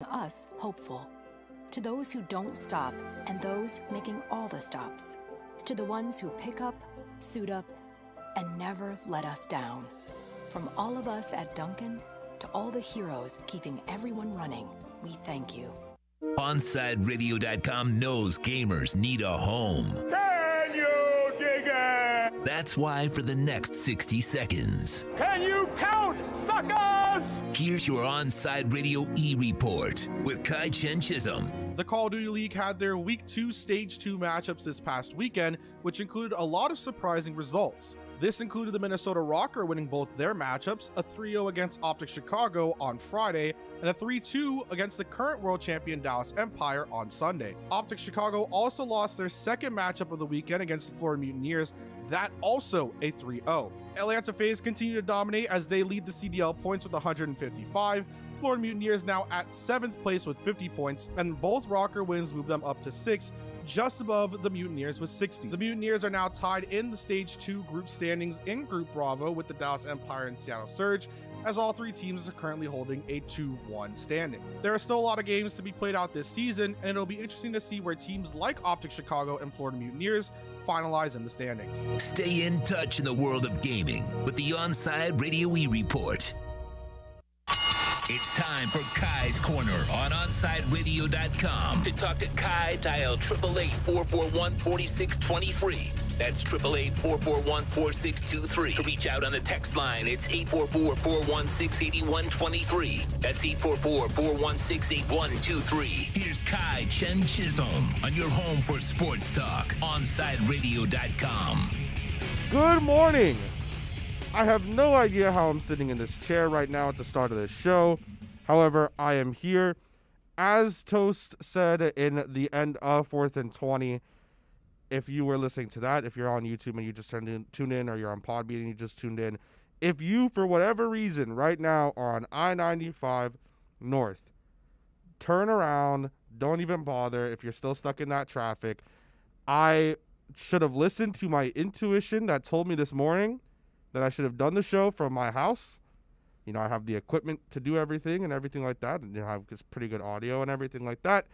us hopeful. To those who don't stop and those making all the stops. To the ones who pick up, suit up, and never let us down. From all of us at Duncan to all the heroes keeping everyone running, we thank you. OnSideRadio.com knows gamers need a home. Can you dig it? That's why for the next 60 seconds, Can you count, suckers? here's your Onside Radio E-Report with Kai Chen Chisholm. The Call of Duty League had their Week 2 Stage 2 matchups this past weekend, which included a lot of surprising results. This included the Minnesota Rocker winning both their matchups, a 3-0 against Optic Chicago on Friday, and a 3-2 against the current world champion Dallas Empire on Sunday. Optic Chicago also lost their second matchup of the weekend against the Florida Mutineers, that also a 3-0. Atlanta FaZe continue to dominate as they lead the CDL points with 155. Florida Mutineers now at 7th place with 50 points, and both Rocker wins move them up to 6th, just above the Mutineers with 60. The Mutineers are now tied in the Stage 2 group standings in Group Bravo with the Dallas Empire and Seattle Surge, as all three teams are currently holding a 2-1 standing. There are still a lot of games to be played out this season, and it'll be interesting to see where teams like Optic Chicago and Florida Mutineers finalize in the standings. Stay in touch in the world of gaming with the Onside Radio E-Report. It's time for Kai's Corner on OnSideRadio.com. To talk to Kai, dial 888-441-4623. That's 888-441-4623. To reach out on the text line, it's 844-416-8123. That's 844-416-8123. Here's Kai Chen Chisholm on your home for sports talk, OnSideRadio.com. Good morning. I have no idea how I'm sitting in this chair right now at the start of this show. However, I am here. As Toast said in the end of 4th and 20, if you were listening to that, if you're on YouTube and you just tuned in, or you're on Podbean and you just tuned in, if you, for whatever reason, right now are on I-95 North, turn around, don't even bother if you're still stuck in that traffic. I should have listened to my intuition that told me this morning that I should have done the show from my house. You know, I have the equipment to do everything and everything like that, and I have pretty good audio and everything like that.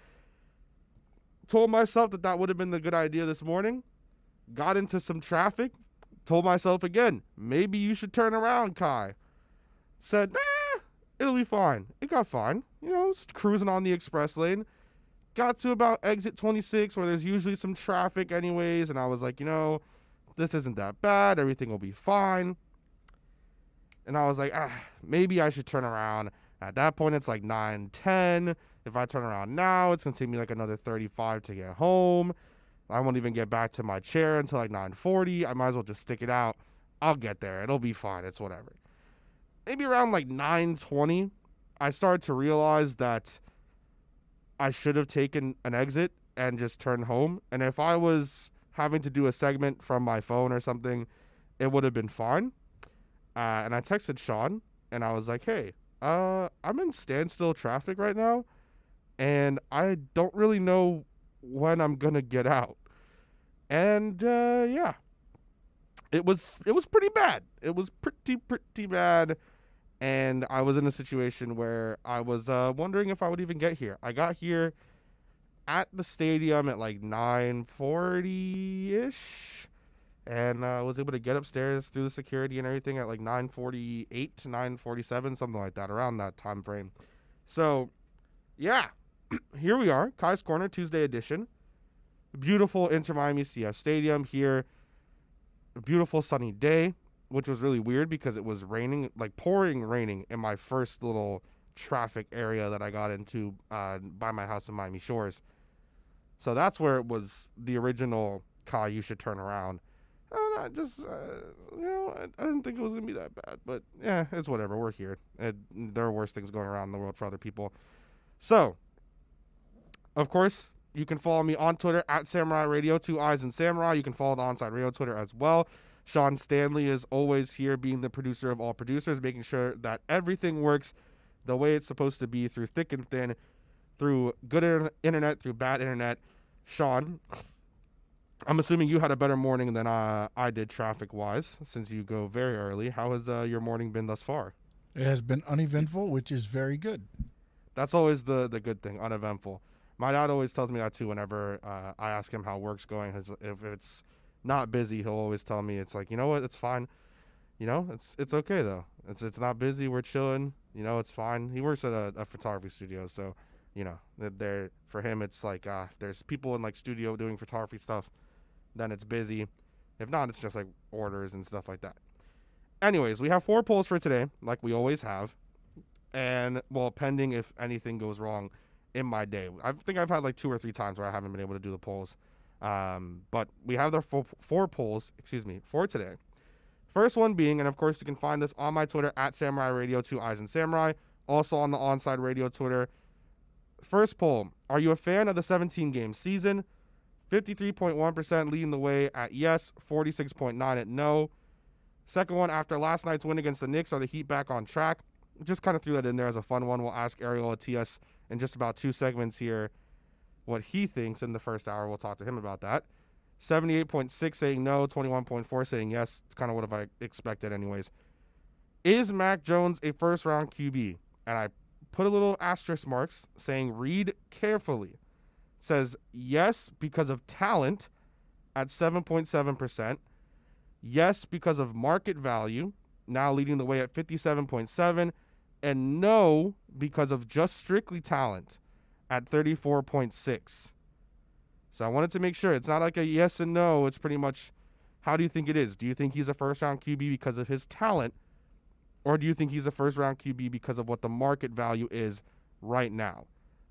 Told myself that that would have been the good idea this morning. Got into some traffic. Told myself again, maybe you should turn around, Kai. Said, nah, it'll be fine. It got fine. You know, just cruising on the express lane. Got to about exit 26 where there's usually some traffic anyways, and I was like, you know, this isn't that bad. Everything will be fine. And I was like, maybe I should turn around. At that point, it's like 9:10. If I turn around now, it's going to take me like another 35 to get home. I won't even get back to my chair until like 9:40. I might as well just stick it out. I'll get there. It'll be fine. It's whatever. Maybe around like 9:20, I started to realize that I should have taken an exit and just turned home. And if I was having to do a segment from my phone or something, it would have been fine. And I texted Sean, and I was like, hey, I'm in standstill traffic right now, and I don't really know when I'm going to get out. And, yeah, it was pretty bad. It was pretty bad, and I was in a situation where I was wondering if I would even get here. I got here at the stadium at like 9:40-ish, and was able to get upstairs through the security and everything at like 9:48 to 9:47, something like that, around that time frame. So, yeah, here we are, Kai's Corner Tuesday edition. Beautiful Inter Miami CF Stadium here. A beautiful sunny day, which was really weird because it was raining, like pouring raining in my first little traffic area that I got into by my house in Miami Shores. So that's where it was the original Kai, you should turn around. And I just, I didn't think it was going to be that bad. But, yeah, it's whatever. We're here. There are worse things going around in the world for other people. So, of course, you can follow me on Twitter at Samurai Radio, 2 Eyes and Samurai. You can follow the Onside Radio Twitter as well. Sean Stanley is always here, being the producer of all producers, making sure that everything works the way it's supposed to be, through thick and thin, through good internet, through bad internet. Sean, I'm assuming you had a better morning than I did traffic-wise, since you go very early. How has your morning been thus far? It has been uneventful, which is very good. That's always the good thing, uneventful. My dad always tells me that too whenever I ask him how work's going. If it's not busy, he'll always tell me it's like, you know what, it's fine. You know, it's okay though. It's not busy. We're chilling. You know, it's fine. He works at a photography studio, so you know, they're for him it's like if there's people in like studio doing photography stuff, then it's busy. If not, it's just like orders and stuff like that. Anyways, we have 4 polls for today, like we always have, and well, pending if anything goes wrong in my day. I think I've had like 2 or 3 times where I haven't been able to do the polls, but we have the 4 polls, for today. First one being, and of course you can find this on my Twitter at Samurai Radio 2 Eyes and Samurai, also on the Onside Radio Twitter. First poll, are you a fan of the 17-game season? 53.1% leading the way at yes, 46.9% at no. Second one, after last night's win against the Knicks, are the Heat back on track? Just kind of threw that in there as a fun one. We'll ask Ariel Atias in just about 2 segments here what he thinks in the first hour. We'll talk to him about that. 78.6 saying no, 21.4 saying yes. It's kind of what I expected anyways. Is Mac Jones a first-round QB? And I put a little asterisk marks saying read carefully. It says yes because of talent at 7.7%. Yes because of market value, now leading the way at 57.7%. And no because of just strictly talent at 34.6%. So I wanted to make sure it's not like a yes and no. It's pretty much, how do you think it is? Do you think he's a first-round QB because of his talent? Or do you think he's a first-round QB because of what the market value is right now?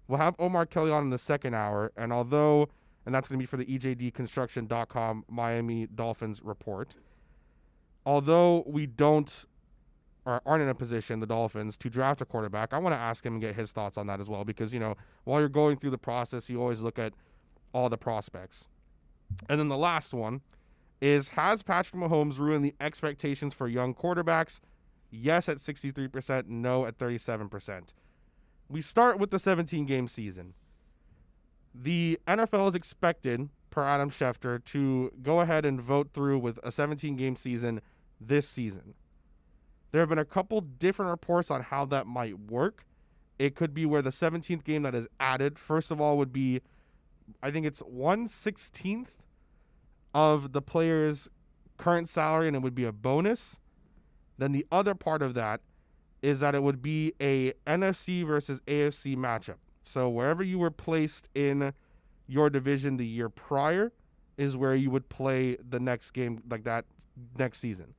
We'll have Omar Kelly on in the second hour. And that's going to be for the EJDconstruction.com Miami Dolphins report. Although we aren't in a position, the Dolphins, to draft a quarterback, I want to ask him and get his thoughts on that as well. Because, while you're going through the process, you always look at all the prospects. And then the last one is, has Patrick Mahomes ruined the expectations for young quarterbacks? Yes at 63%, no at 37%. We start with the 17-game season. The NFL is expected, per Adam Schefter, to go ahead and vote through with a 17-game season this season. There have been a couple different reports on how that might work. It could be where the 17th game that is added, first of all, would be, I think it's 1/16 of the player's current salary, and it would be a bonus. Then the other part of that is that it would be a NFC versus AFC matchup. So wherever you were placed in your division the year prior is where you would play the next game, like that next season.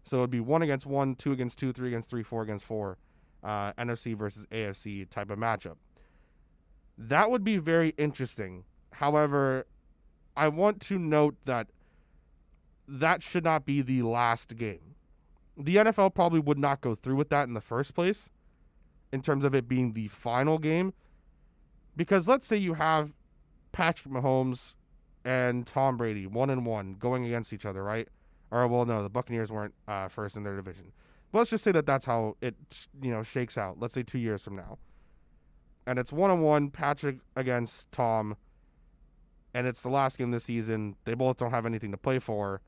So it would be 1 against 1, 2 against 2, 3 against 3, 4 against 4, NFC versus AFC type of matchup. That would be very interesting. However, I want to note that should not be the last game. The NFL probably would not go through with that in the first place in terms of it being the final game. Because let's say you have Patrick Mahomes and Tom Brady, 1-1, going against each other, right? Or, well, no, the Buccaneers weren't first in their division. But let's just say that's how it, shakes out. Let's say 2 years from now. And it's 1-1, Patrick against Tom, and it's the last game of the season. They both don't have anything to play for.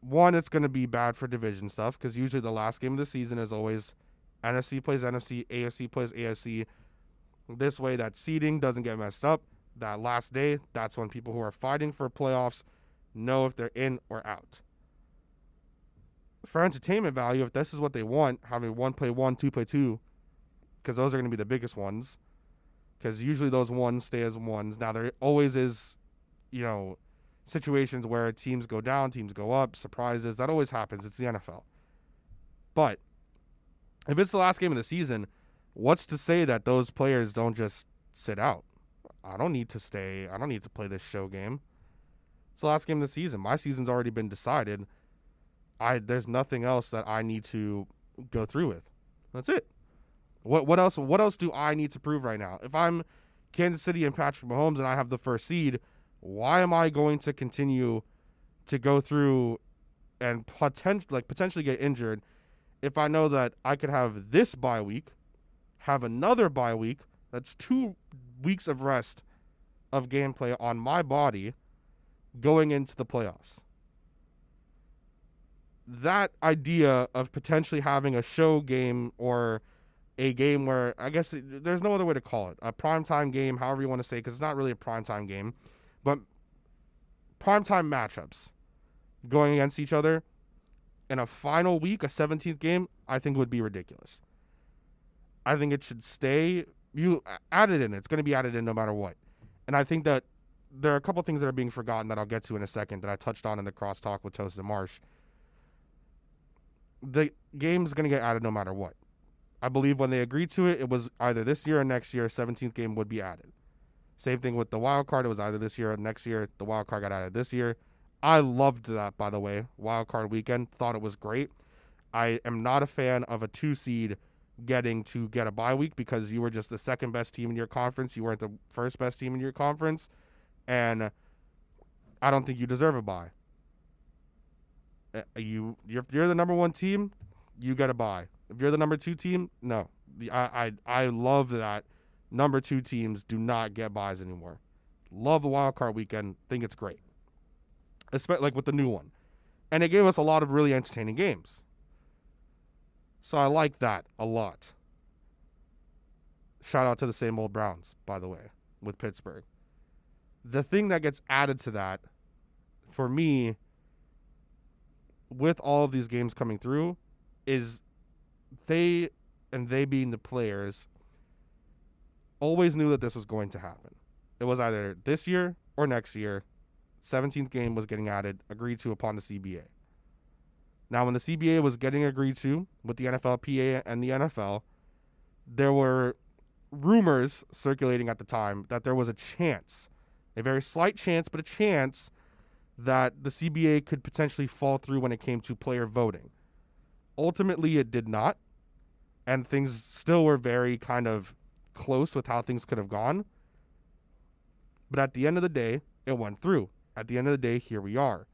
One, it's going to be bad for division stuff, because usually the last game of the season is always NFC plays NFC, AFC plays AFC. This way, that seeding doesn't get messed up. That last day, that's when people who are fighting for playoffs know if they're in or out. For entertainment value, if this is what they want, having 1 play 1, 2 play 2, because those are going to be the biggest ones, because usually those ones stay as ones. Now, there always is, situations where teams go down, teams go up, surprises. That always happens. It's the NFL. But if it's the last game of the season, what's to say that those players don't just sit out? I don't need to stay. I don't need to play this show game. It's the last game of the season. My season's already been decided. There's nothing else that I need to go through with. That's it. What else do I need to prove right now? If I'm Kansas City and Patrick Mahomes and I have the first seed, why am I going to continue to go through and potentially get injured if I know that I could have this bye week, have another bye week, that's 2 weeks of rest of gameplay on my body going into the playoffs? That idea of potentially having a show game or a game where, I guess there's no other way to call it, a primetime game, however you want to say, because it's not really a primetime game, but primetime matchups going against each other in a final week, a 17th game, I think would be ridiculous. I think it should stay. You add it in. It's going to be added in no matter what. And I think that there are a couple things that are being forgotten that I'll get to in a second that I touched on in the crosstalk with Toast and Marsh. The game's going to get added no matter what. I believe when they agreed to it, it was either this year or next year, 17th game would be added. Same thing with the wild card. It was either this year or next year. The wild card got added this year. I loved that, by the way. Wild card weekend. Thought it was great. I am not a fan of a 2 seed getting to get a bye week because you were just the second best team in your conference. You weren't the first best team in your conference. And I don't think you deserve a bye. If you're the number 1 team, you get a bye. If you're the number 2 team, no. I love that number 2 teams do not get byes anymore. Love the wild card weekend. Think it's great. Especially like with the new one. And it gave us a lot of really entertaining games. So I like that a lot. Shout out to the same old Browns, by the way, with Pittsburgh. The thing that gets added to that, for me, with all of these games coming through, is they being the players, always knew that this was going to happen. It was either this year or next year. 17th game was getting added, agreed to upon the CBA. Now, when the CBA was getting agreed to with the NFLPA and the NFL, there were rumors circulating at the time that there was a chance, a very slight chance, but a chance that the CBA could potentially fall through when it came to player voting. Ultimately, it did not, and things still were very kind of close with how things could have gone. But at the end of the day, it went through. At the end of the day, here we are.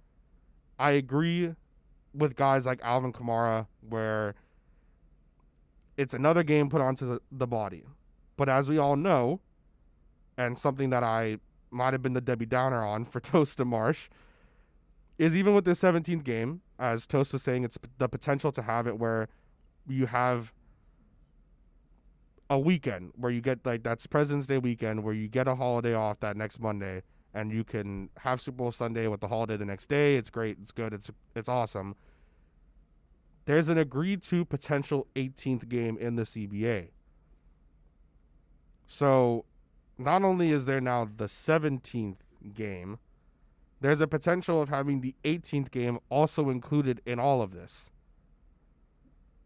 I agree with guys like Alvin Kamara where it's another game put onto the body. But as we all know, and something that I might have been the Debbie Downer on for Toast and Marsh, is even with this 17th game, as Toast was saying, it's the potential to have it where you have a weekend where you get, like, that's President's Day weekend where you get a holiday off that next Monday and you can have Super Bowl Sunday with the holiday the next day. It's great. It's good. It's awesome. There's an agreed to potential 18th game in the CBA. So not only is there now the 17th game, there's a potential of having the 18th game also included in all of this.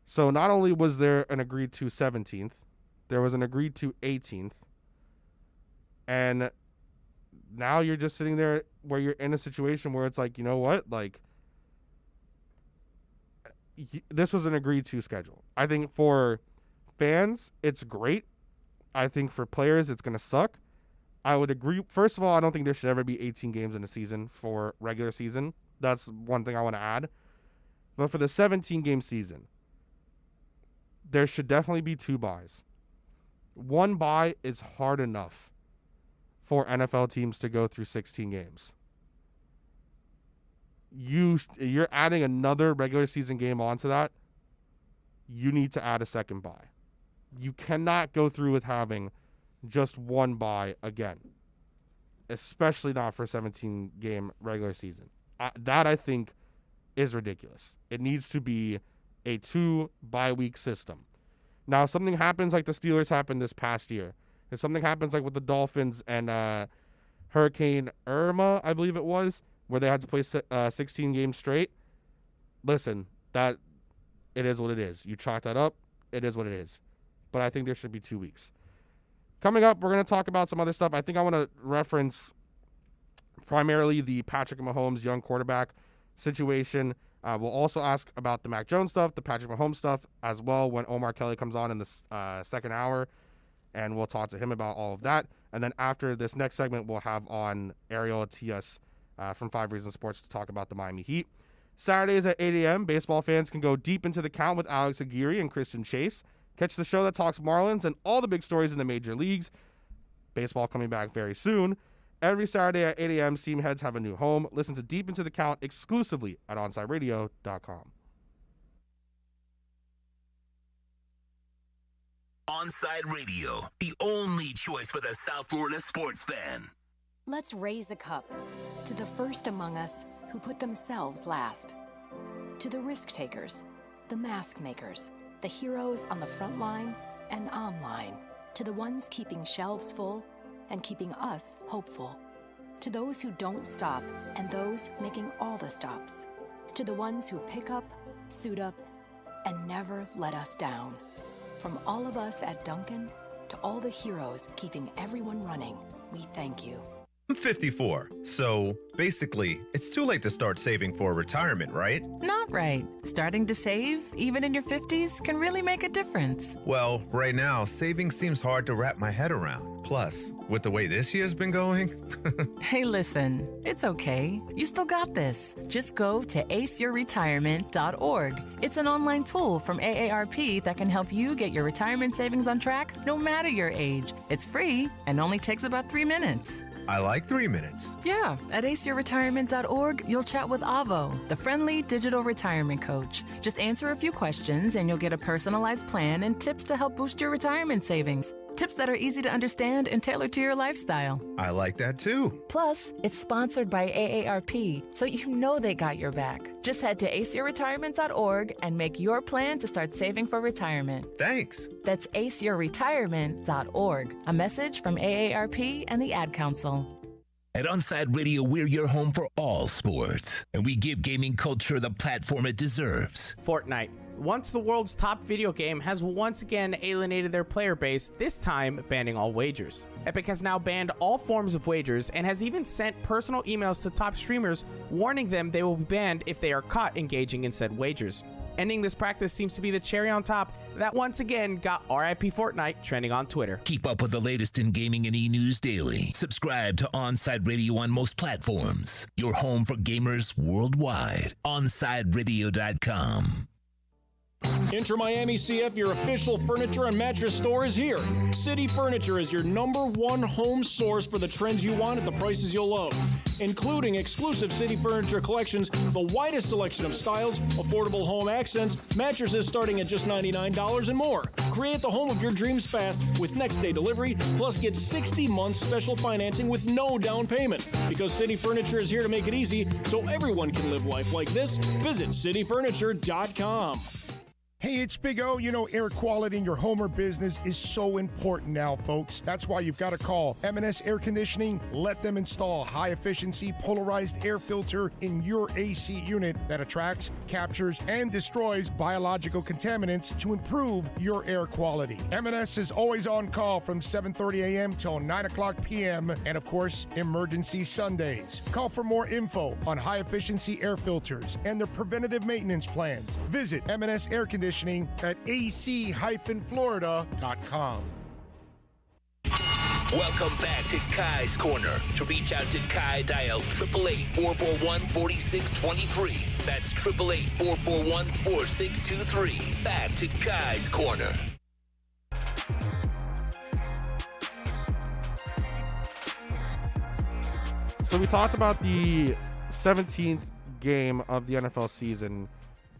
So not only was there an agreed to 17th, there was an agreed to 18th. And now you're just sitting there where you're in a situation where it's like, you know what? Like, this was an agreed to schedule. I think for fans, it's great. I think for players, it's going to suck. I would agree. First of all, I don't think there should ever be 18 games in a season for regular season. That's one thing I want to add. But for the 17-game season, there should definitely be 2 byes. 1 bye is hard enough for NFL teams to go through 16 games. You're adding another regular season game onto that. You need to add a second bye. You cannot go through with having just 1 bye again, especially not for a 17-game regular season. That, I think, is ridiculous. It needs to be a 2 bye-week system. Now, if something happens like the Steelers happened this past year, if something happens like with the Dolphins and Hurricane Irma, I believe it was, where they had to play 16 games straight, listen, that it is what it is. You chalk that up, it is what it is. But I think there should be 2 weeks. Coming up, we're going to talk about some other stuff. I think I want to reference primarily the Patrick Mahomes young quarterback situation. We'll also ask about the Mac Jones stuff, the Patrick Mahomes stuff as well when Omar Kelly comes on in the second hour, and we'll talk to him about all of that. And then after this next segment, we'll have on Ariel Atias from 5 Reasons Sports to talk about the Miami Heat. Saturdays at 8 a.m., baseball fans can go deep into the count with Alex Aguirre and Christian Chase. Catch the show that talks Marlins and all the big stories in the major leagues. Baseball coming back very soon. Every Saturday at 8 a.m., Steam Heads have a new home. Listen to Deep Into the Count exclusively at OnSideRadio.com. Onside Radio, the only choice for the South Florida sports fan. Let's raise a cup to the first among us who put themselves last. To the risk takers, the mask makers, the heroes on the front line and online. To the ones keeping shelves full and keeping us hopeful. To those who don't stop and those making all the stops. To the ones who pick up, suit up, and never let us down. From all of us at Duncan to all the heroes keeping everyone running, we thank you. I'm 54, so basically, it's too late to start saving for retirement, right? Not right. Starting to save, even in your 50s, can really make a difference. Well, right now, saving seems hard to wrap my head around. Plus, with the way this year's been going... Hey, listen, it's okay. You still got this. Just go to aceyourretirement.org. It's an online tool from AARP that can help you get your retirement savings on track no matter your age. It's free and only takes about 3 minutes. I like 3 minutes. Yeah, at aceyourretirement.org, you'll chat with Avo, the friendly digital retirement coach. Just answer a few questions and you'll get a personalized plan and tips to help boost your retirement savings. Tips that are easy to understand and tailored to your lifestyle. I like that too. Plus, it's sponsored by AARP, so you know they got your back. Just head to aceyourretirement.org and make your plan to start saving for retirement. Thanks. That's aceyourretirement.org. A message from AARP and the Ad Council. At Onside Radio, we're your home for all sports, and we give gaming culture the platform it deserves. Fortnite. Once the world's top video game has once again alienated their player base, this time banning all wagers. Epic has now banned all forms of wagers and has even sent personal emails to top streamers warning them they will be banned if they are caught engaging in said wagers. Ending this practice seems to be the cherry on top that once again got RIP Fortnite trending on Twitter. Keep up with the latest in gaming and e-news daily. Subscribe to Onside Radio on most platforms. Your home for gamers worldwide. OnsideRadio.com. Enter Miami CF, your official furniture and mattress store, is here. City Furniture is your #1 home source for the trends you want at the prices you'll love, including exclusive City Furniture collections, the widest selection of styles, affordable home accents, mattresses starting at just $99 and more. Create the home of your dreams fast with next-day delivery, plus get 60 months special financing with no down payment. Because City Furniture is here to make it easy so everyone can live life like this, visit cityfurniture.com. Hey, it's Big O. You know, air quality in your home or business is so important now, folks. That's why you've got to call M&S Air Conditioning. Let them install high-efficiency polarized air filter in your AC unit that attracts, captures, and destroys biological contaminants to improve your air quality. M&S is always on call from 7:30 a.m. till 9 o'clock p.m. and, of course, emergency Sundays. Call for more info on high-efficiency air filters and their preventative maintenance plans. Visit M&S Air Conditioning at ac-florida.com. Welcome back to Kai's Corner. To reach out to Kai, dial 888-441-4623. That's 888-441-4623. Back to Kai's Corner. So we talked about the 17th game of the NFL season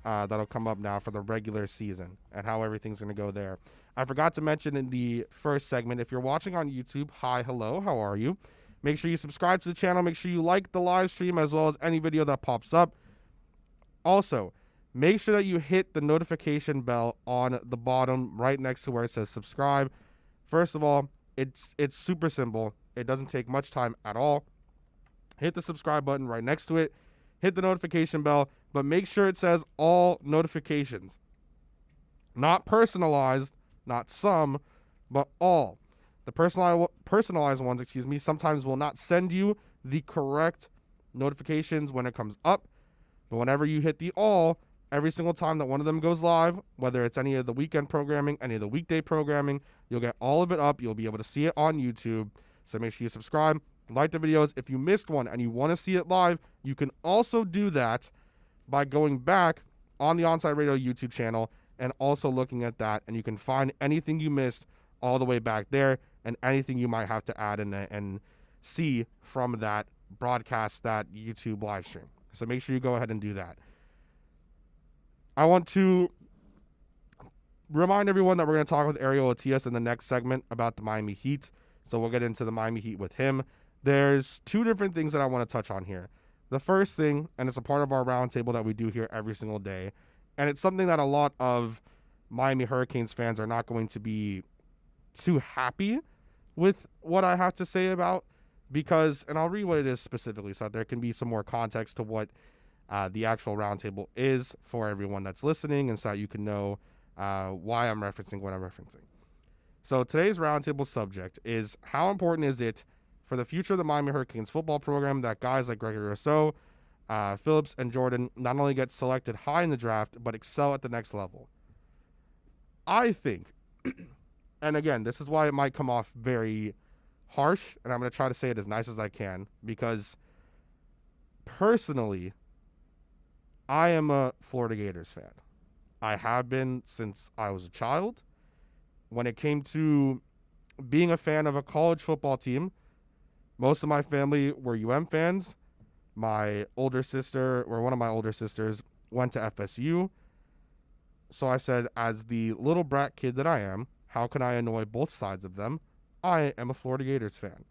that'll come up now for the regular season and how everything's going to go there. I forgot to mention in the first segment, if you're watching on YouTube, hi, hello, how are you? Make sure you subscribe to the channel. Make sure you like the live stream as well as any video that pops up. Also, make sure that you hit the notification bell on the bottom right next to where it says subscribe. First of all, it's super simple. It doesn't take much time at all. Hit the subscribe button right next to it. Hit the notification bell, but make sure it says all notifications. Not personalized, not some, but all. The personalized ones, sometimes will not send you the correct notifications when it comes up. But whenever you hit the all, every single time that one of them goes live, whether it's any of the weekend programming, any of the weekday programming, you'll get all of it up. You'll be able to see it on YouTube. So make sure you subscribe, like the videos. If you missed one and you want to see it live, you can also do that by going back on the Onside Radio YouTube channel and also looking at that, and you can find anything you missed all the way back there and anything you might have to add in and see from that broadcast, that YouTube live stream. So make sure you go ahead and do that. I want to remind everyone that we're going to talk with Ariel Atias in the next segment about the Miami Heat. So we'll get into the Miami Heat with him. There's two different things that I want to touch on here. The first thing, and it's a part of our roundtable that we do here every single day, and it's something that a lot of Miami Hurricanes fans are not going to be too happy with what I have to say about, because, and I'll read what it is specifically so that there can be some more context to what the actual roundtable is for everyone that's listening, and so that you can know why I'm referencing what I'm referencing. So today's roundtable subject is, how important is it for the future of the Miami Hurricanes football program that guys like Gregory Rousseau, Phillips, and Jordan not only get selected high in the draft, but excel at the next level? I think, and again, this is why it might come off very harsh, and I'm going to try to say it as nice as I can, because personally, I am a Florida Gators fan. I have been since I was a child. When it came to being a fan of a college football team, most of my family were UM fans. My older sister, or one of my older sisters, went to FSU. So I said, as the little brat kid that I am, how can I annoy both sides of them? I am a Florida Gators fan.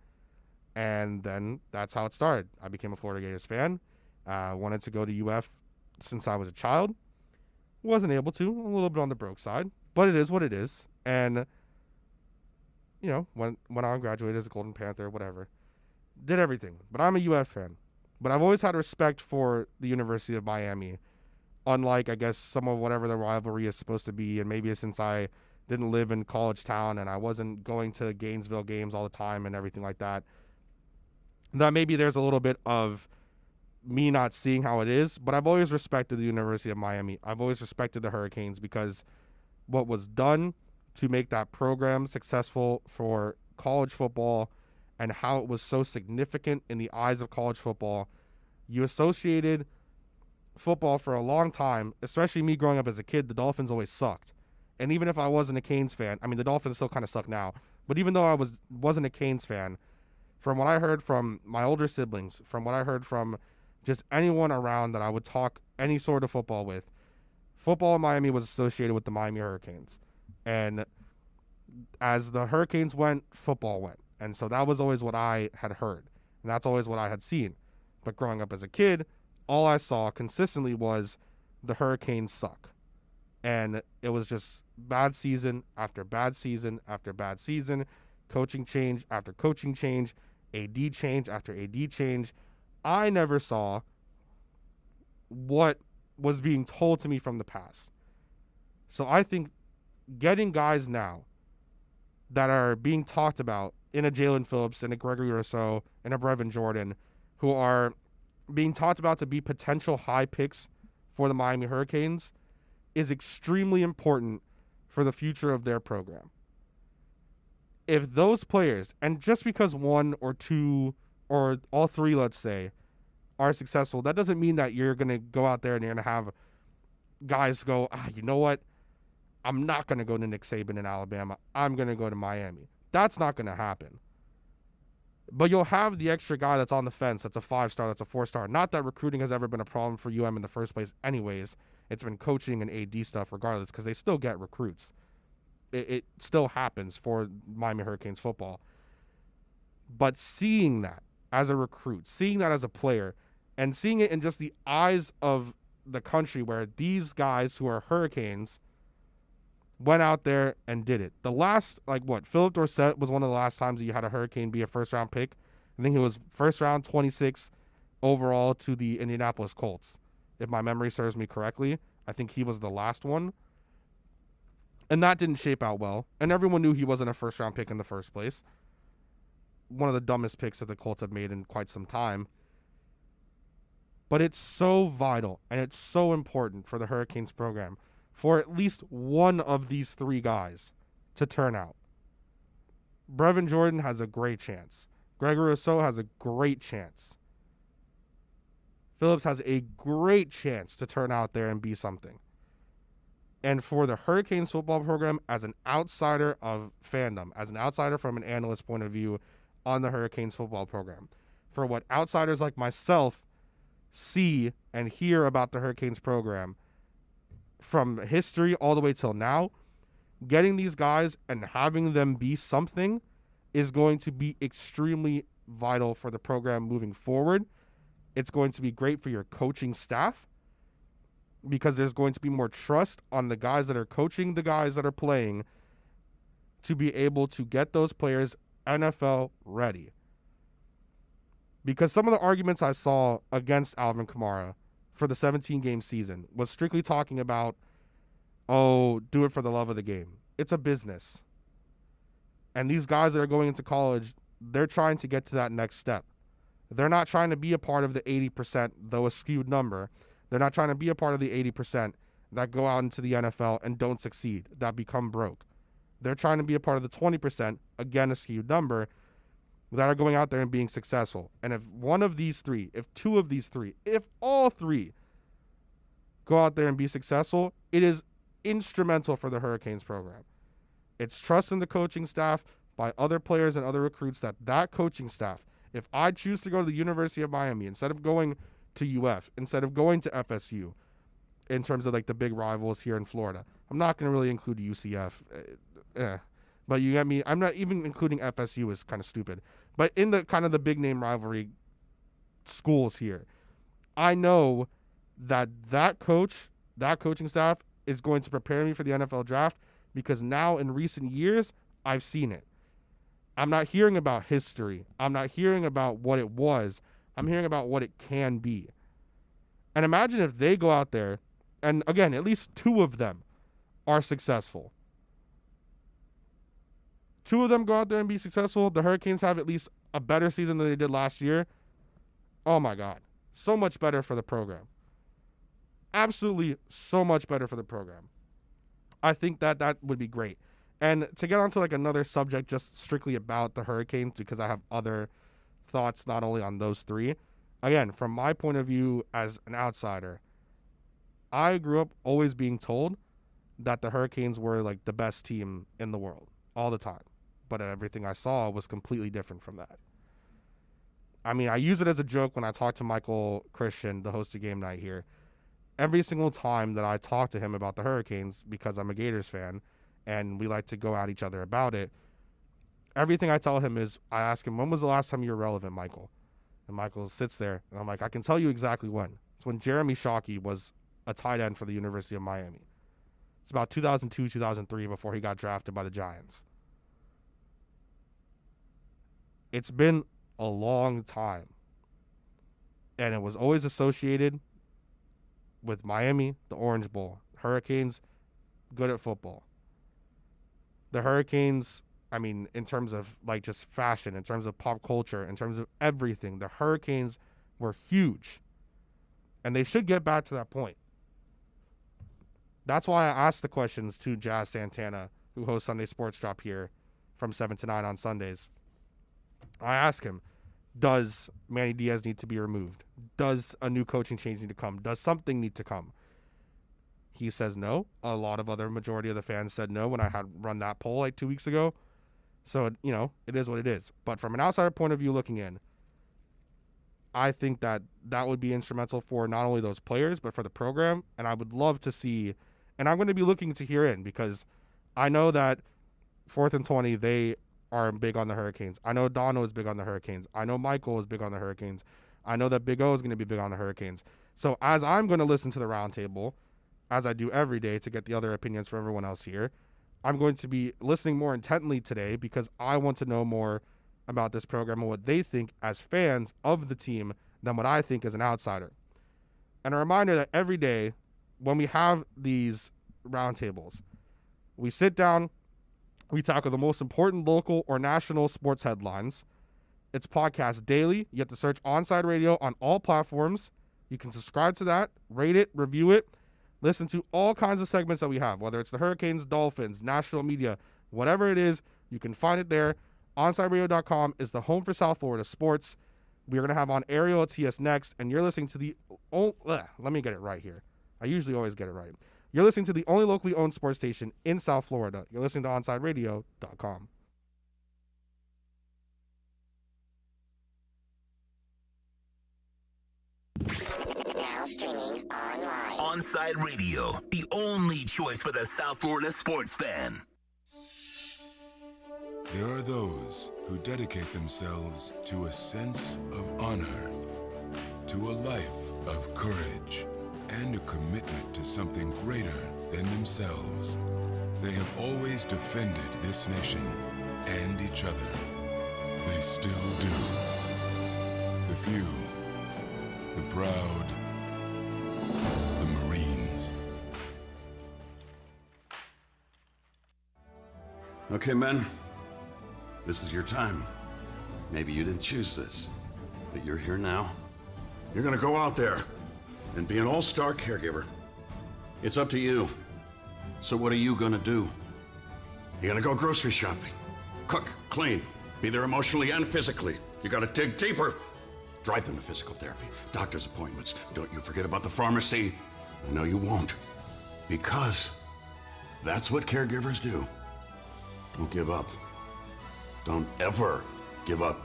And then that's how it started. I became a Florida Gators fan. Wanted to go to UF since I was a child. Wasn't able to, a little bit on the broke side, but it is what it is. And, you know, went on, graduated as a Golden Panther, whatever. Did everything. But I'm a UF fan. But I've always had respect for the University of Miami, unlike, I guess, some of whatever the rivalry is supposed to be. And maybe since I didn't live in college town and I wasn't going to Gainesville games all the time and everything like that, that maybe there's a little bit of me not seeing how it is. But I've always respected the University of Miami. I've always respected the Hurricanes, because what was done to make that program successful for college football and how it was so significant in the eyes of college football. You associated football for a long time, especially me growing up as a kid. The Dolphins always sucked. And even if I wasn't a Canes fan, I mean, the Dolphins still kind of suck now, but even though I wasn't a Canes fan, from what I heard from my older siblings, from what I heard from just anyone around that I would talk any sort of football with, football in Miami was associated with the Miami Hurricanes. And as the Hurricanes went, football went. And so that was always what I had heard. And that's always what I had seen. But growing up as a kid, all I saw consistently was the Hurricanes suck. And it was just bad season after bad season after bad season, coaching change after coaching change, AD change after AD change. I never saw what was being told to me from the past. So I think getting guys now that are being talked about in a Jalen Phillips, in a Gregory Rousseau, in a Brevin Jordan, who are being talked about to be potential high picks for the Miami Hurricanes, is extremely important for the future of their program. If those players, and just because one or two or all three, let's say, are successful, that doesn't mean that you're going to go out there and you're going to have guys go, you know what? I'm not going to go to Nick Saban in Alabama. I'm going to go to Miami. That's not going to happen. But you'll have the extra guy that's on the fence, that's a 5-star, that's a 4-star. Not that recruiting has ever been a problem for UM in the first place anyways. It's been coaching and AD stuff regardless, because they still get recruits. It still happens for Miami Hurricanes football. But seeing that as a recruit, seeing that as a player, and seeing it in just the eyes of the country, where these guys who are Hurricanes went out there and did it. The last, Philip Dorsett was one of the last times that you had a Hurricane be a first-round pick. I think it was first round, 26 overall to the Indianapolis Colts, if my memory serves me correctly. I think he was the last one. And that didn't shape out well. And everyone knew he wasn't a first-round pick in the first place. One of the dumbest picks that the Colts have made in quite some time. But it's so vital and it's so important for the Hurricanes program for at least one of these three guys to turn out. Brevin Jordan has a great chance. Gregory Rousseau has a great chance. Phillips has a great chance to turn out there and be something. And for the Hurricanes football program, as an outsider of fandom, as an outsider from an analyst point of view on the Hurricanes football program, for what outsiders like myself see and hear about the Hurricanes program from history all the way till now, Getting these guys and having them be something is going to be extremely vital for the program moving forward. It's going to be great for your coaching staff because there's going to be more trust on the guys that are coaching the guys that are playing to be able to get those players NFL ready. Because some of the arguments I saw against Alvin Kamara for the 17-game season was strictly talking about, oh, do it for the love of the game. It's a business. And these guys that are going into college, they're trying to get to that next step. They're not trying to be a part of the 80%, though a skewed number. They're not trying to be a part of the 80% that go out into the NFL and don't succeed, that become broke. They're trying to be a part of the 20%, again a skewed number, that are going out there and being successful. And if one of these three, if two of these three, if all three go out there and be successful, it is instrumental for the Hurricanes program. It's trust in the coaching staff by other players and other recruits that coaching staff, if I choose to go to the University of Miami instead of going to UF, instead of going to FSU, in terms of like the big rivals here in Florida, I'm not going to really include UCF. But you get me. I'm not even including FSU is kind of stupid. But in the kind of the big name rivalry schools here, I know that coaching staff is going to prepare me for the NFL draft because now in recent years, I've seen it. I'm not hearing about history. I'm not hearing about what it was. I'm hearing about what it can be. And imagine if they go out there, and again, at least two of them are successful. Two of them go out there and be successful. The Hurricanes have at least a better season than they did last year. Oh my God. So much better for the program. Absolutely so much better for the program. I think that would be great. And to get onto like another subject just strictly about the Hurricanes, because I have other thoughts not only on those three. Again, from my point of view as an outsider, I grew up always being told that the Hurricanes were like the best team in the world all the time. But everything I saw was completely different from that. I mean, I use it as a joke when I talk to Michael Christian, the host of Game Night here. Every single time that I talk to him about the Hurricanes, because I'm a Gators fan, and we like to go at each other about it, everything I tell him is, I ask him, when was the last time you were relevant, Michael? And Michael sits there, and I'm like, I can tell you exactly when. It's when Jeremy Shockey was a tight end for the University of Miami. It's about 2002, 2003, before he got drafted by the Giants. It's been a long time. And it was always associated with Miami, the Orange Bowl. Hurricanes, good at football. The Hurricanes, I mean, in terms of like just fashion, in terms of pop culture, in terms of everything, the Hurricanes were huge. And they should get back to that point. That's why I asked the questions to Jazz Santana, who hosts Sunday Sports Drop here from 7 to 9 on Sundays. I ask him, does Manny Diaz need to be removed? Does a new coaching change need to come? Does something need to come? He says no. A lot of other majority of the fans said no when I had run that poll like 2 weeks ago. So, you know, it is what it is. But from an outsider point of view looking in, I think that would be instrumental for not only those players, but for the program. And I would love to see, and I'm going to be looking to hear in, because I know that 4th and 20, they are big on the Hurricanes. I know Dono is big on the Hurricanes. I know Michael is big on the Hurricanes. I know that Big O is going to be big on the Hurricanes. So as I'm going to listen to the roundtable, as I do every day to get the other opinions from everyone else here, I'm going to be listening more intently today because I want to know more about this program and what they think as fans of the team than what I think as an outsider. And a reminder that every day when we have these roundtables, we sit down, we tackle the most important local or national sports headlines. It's podcast daily. You have to search Onside Radio on all platforms. You can subscribe to that, rate it, review it, listen to all kinds of segments that we have, whether it's the Hurricanes, Dolphins, national media, whatever it is, you can find it there. OnsideRadio.com is the home for South Florida sports. We're going to have on Ariel at TS next, and you're listening to the let me get it right here. I usually always get it right. You're listening to the only locally owned sports station in South Florida. You're listening to OnsideRadio.com. Now streaming online. Onside Radio, the only choice for the South Florida sports fan. There are those who dedicate themselves to a sense of honor, to a life of courage, and a commitment to something greater than themselves. They have always defended this nation and each other. They still do. The few, the proud, the Marines. Okay, men. This is your time. Maybe you didn't choose this, but you're here now. You're gonna go out there and be an all-star caregiver. It's up to you. So what are you gonna do? You're gonna go grocery shopping, cook, clean, be there emotionally and physically. You gotta dig deeper. Drive them to physical therapy, doctor's appointments. Don't you forget about the pharmacy. I know you won't, because that's what caregivers do. Don't give up. Don't ever give up.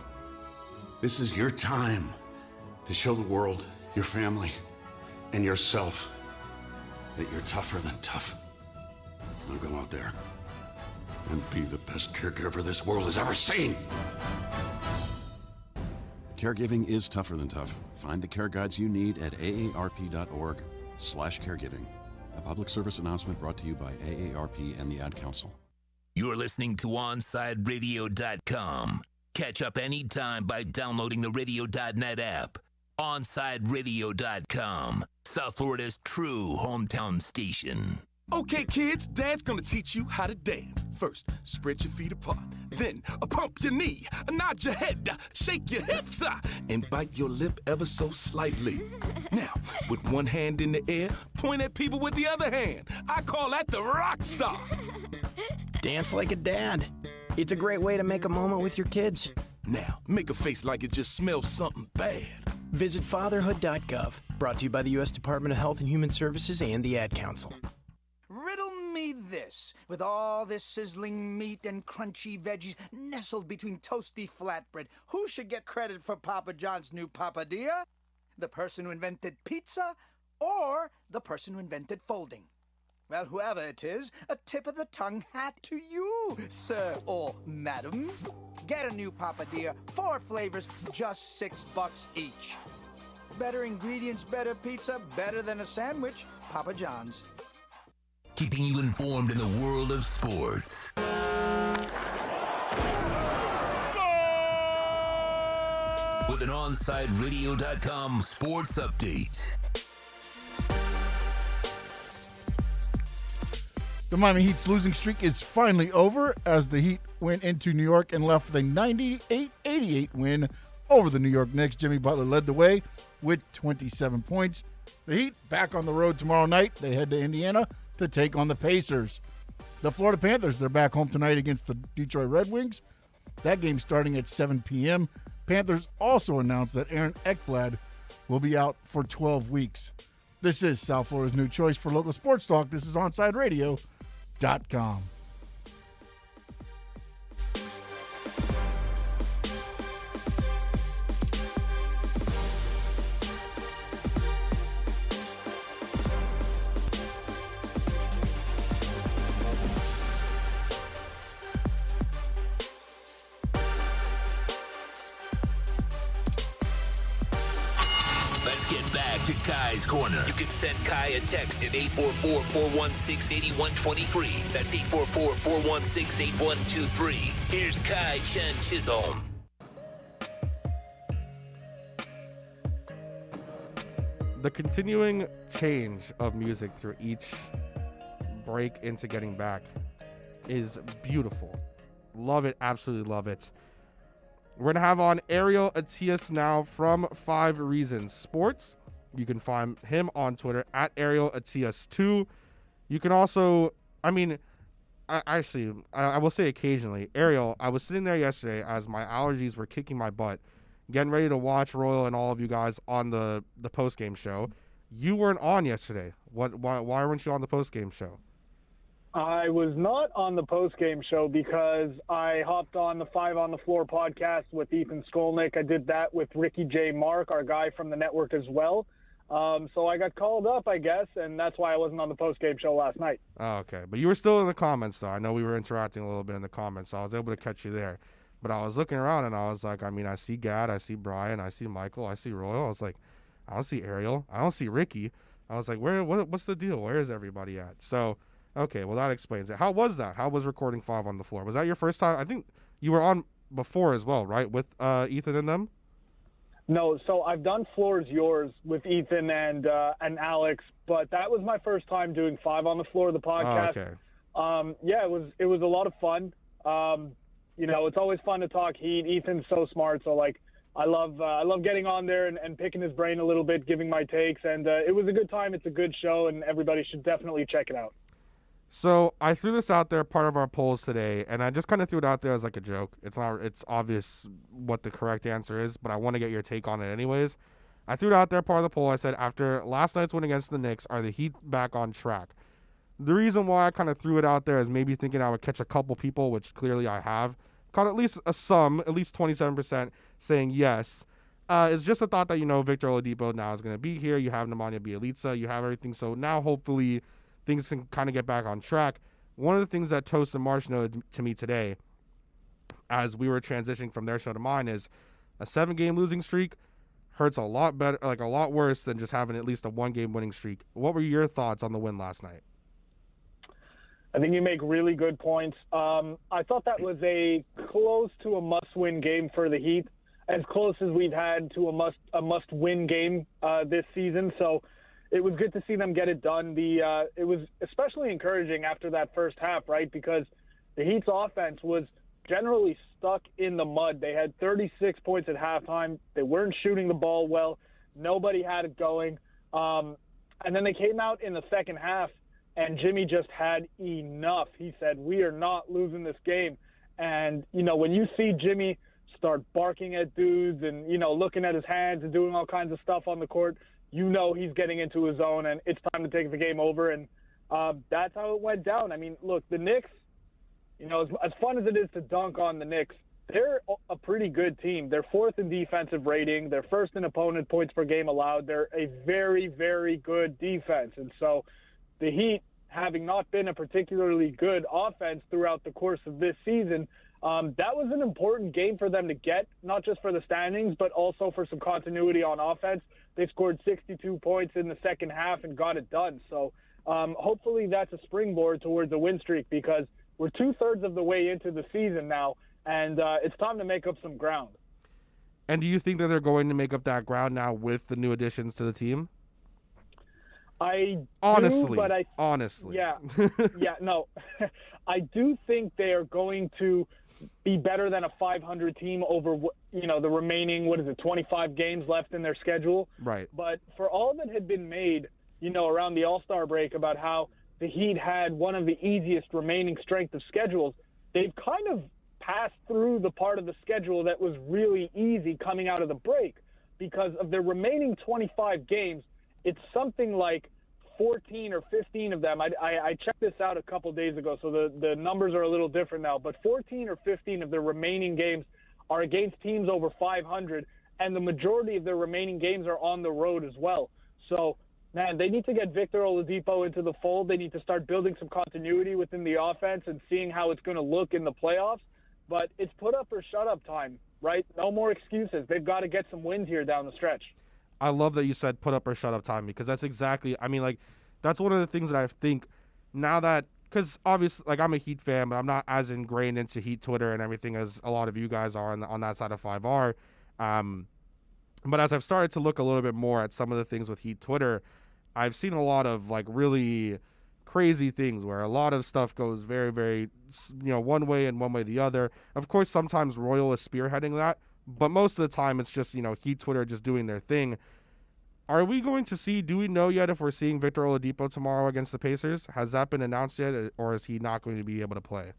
This is your time to show the world, your family, and yourself that you're tougher than tough. Now go out there and be the best caregiver this world has ever seen. Caregiving is tougher than tough. Find the care guides you need at aarp.org/caregiving. A public service announcement brought to you by AARP and the Ad Council. You're listening to OnsideRadio.com. Catch up anytime by downloading the Radio.net app. OnsideRadio.com, South Florida's true hometown station. Okay, kids, Dad's gonna teach you how to dance. First, spread your feet apart. Then, pump your knee, nod your head, shake your hips, and bite your lip ever so slightly. Now, with one hand in the air, point at people with the other hand. I call that the rock star. Dance like a dad. It's a great way to make a moment with your kids. Now, make a face like it just smells something bad. Visit fatherhood.gov. Brought to you by the U.S. Department of Health and Human Services and the Ad Council. Riddle me this. With all this sizzling meat and crunchy veggies nestled between toasty flatbread, who should get credit for Papa John's new papadilla? The person who invented pizza or the person who invented folding? Well, whoever it is, a tip of the tongue hat to you, sir or madam. Get a new papadilla, 4 flavors, just $6 each. Better ingredients, better pizza, better than a sandwich. Papa John's. Keeping you informed in the world of sports. With an OnsideRadio.com sports update. The Miami Heat's losing streak is finally over as the Heat went into New York and left with a 98-88 win over the New York Knicks. Jimmy Butler led the way with 27 points. The Heat back on the road tomorrow night. They head to Indiana to take on the Pacers. The Florida Panthers, they're back home tonight against the Detroit Red Wings. That game starting at 7 p.m. Panthers also announced that Aaron Ekblad will be out for 12 weeks. This is South Florida's new choice for local sports talk. This is OnsideRadio.com. Let's get back to Kai's Corner. You can send Kai a text at 844-416-8123. That's 844-416-8123. Here's Kai Chen Chisholm. The continuing change of music through each break into getting back is beautiful. Love it, absolutely love it. We're going to have on Ariel Atias now from 5 Reasons Sports. You can find him on Twitter at Ariel Atias2. You can also, I will say occasionally, Ariel, I was sitting there yesterday as my allergies were kicking my butt, getting ready to watch Royal and all of you guys on the post-game show. You weren't on yesterday. Why weren't you on the post-game show? I was not on the post-game show because I hopped on the 5 on the Floor podcast with Ethan Skolnick. I did that with Ricky J. Mark, our guy from the network as well. So I got called up, I guess, and that's why I wasn't on the post-game show last night. Oh, okay. But you were still in the comments, though. I know we were interacting a little bit in the comments, so I was able to catch you there. But I was looking around, and I was like, I mean, I see Gad, I see Brian, I see Michael, I see Royal. I was like, I don't see Ariel. I don't see Ricky. I was like, what's the deal? Where is everybody at? So, okay, well, that explains it. How was that? How was recording 5 on the floor? Was that your first time? I think you were on before as well, right, with Ethan and them? No, so I've done Floor's Yours with Ethan and Alex, but that was my first time doing 5 on the Floor, the podcast. Oh, okay. Yeah, it was a lot of fun. It's always fun to talk Heat. Ethan's so smart, so like I love getting on there and picking his brain a little bit, giving my takes, and it was a good time. It's a good show, and everybody should definitely check it out. So I threw this out there, part of our polls today, and I just kind of threw it out there as like a joke. It's obvious what the correct answer is, but I want to get your take on it anyways. I threw it out there, part of the poll. I said, after last night's win against the Knicks, are the Heat back on track? The reason why I kind of threw it out there is maybe thinking I would catch a couple people, which clearly I have. Caught at least at least 27% saying yes. It's just a thought that, Victor Oladipo now is going to be here. You have Nemanja Bjelica. You have everything. So now hopefully things can kind of get back on track. One of the things that Toast and Marsh noted to me today as we were transitioning from their show to mine is a 7-game losing streak hurts a lot better, like a lot worse than just having at least a 1-game winning streak. What were your thoughts on the win last night? I think you make really good points. I thought that was a close to a must-win game for the Heat, as close as we've had to a must-win game this season. So it was good to see them get it done. It was especially encouraging after that first half, right? Because the Heat's offense was generally stuck in the mud. They had 36 points at halftime. They weren't shooting the ball well. Nobody had it going. And then they came out in the second half, and Jimmy just had enough. He said, we are not losing this game. And, when you see Jimmy start barking at dudes and, looking at his hands and doing all kinds of stuff on the court, he's getting into his zone, and it's time to take the game over. And that's how it went down. I mean, look, the Knicks, as fun as it is to dunk on the Knicks, they're a pretty good team. They're 4th in defensive rating. They're 1st in opponent points per game allowed. They're a very, very good defense. And so the Heat, having not been a particularly good offense throughout the course of this season, that was an important game for them to get, not just for the standings, but also for some continuity on offense. They scored 62 points in the second half and got it done. So hopefully that's a springboard towards a win streak, because we're 2/3 of the way into the season now, and it's time to make up some ground. And do you think that they're going to make up that ground now with the new additions to the team? Honestly. Yeah, no. I do think they are going to be better than a 500 team over, the remaining, 25 games left in their schedule. Right. But for all that had been made, around the All-Star break about how the Heat had one of the easiest remaining strength of schedules, they've kind of passed through the part of the schedule that was really easy coming out of the break, because of their remaining 25 games. It's something like 14 or 15 of them. I checked this out a couple days ago, so the numbers are a little different now. But 14 or 15 of their remaining games are against teams over 500, and the majority of their remaining games are on the road as well. So, man, they need to get Victor Oladipo into the fold. They need to start building some continuity within the offense and seeing how it's going to look in the playoffs. But it's put up or shut up time, right? No more excuses. They've got to get some wins here down the stretch. I love that you said put up or shut up time, because that's exactly, that's one of the things that I think now that, because obviously, I'm a Heat fan, but I'm not as ingrained into Heat Twitter and everything as a lot of you guys are on that side of 5R. But as I've started to look a little bit more at some of the things with Heat Twitter, I've seen a lot of really crazy things where a lot of stuff goes very, very, one way and one way the other. Of course, sometimes Royal is spearheading that, but most of the time it's just, Heat Twitter just doing their thing. Are we going to see, do we know yet if we're seeing Victor Oladipo tomorrow against the Pacers? Has that been announced yet, or is he not going to be able to play?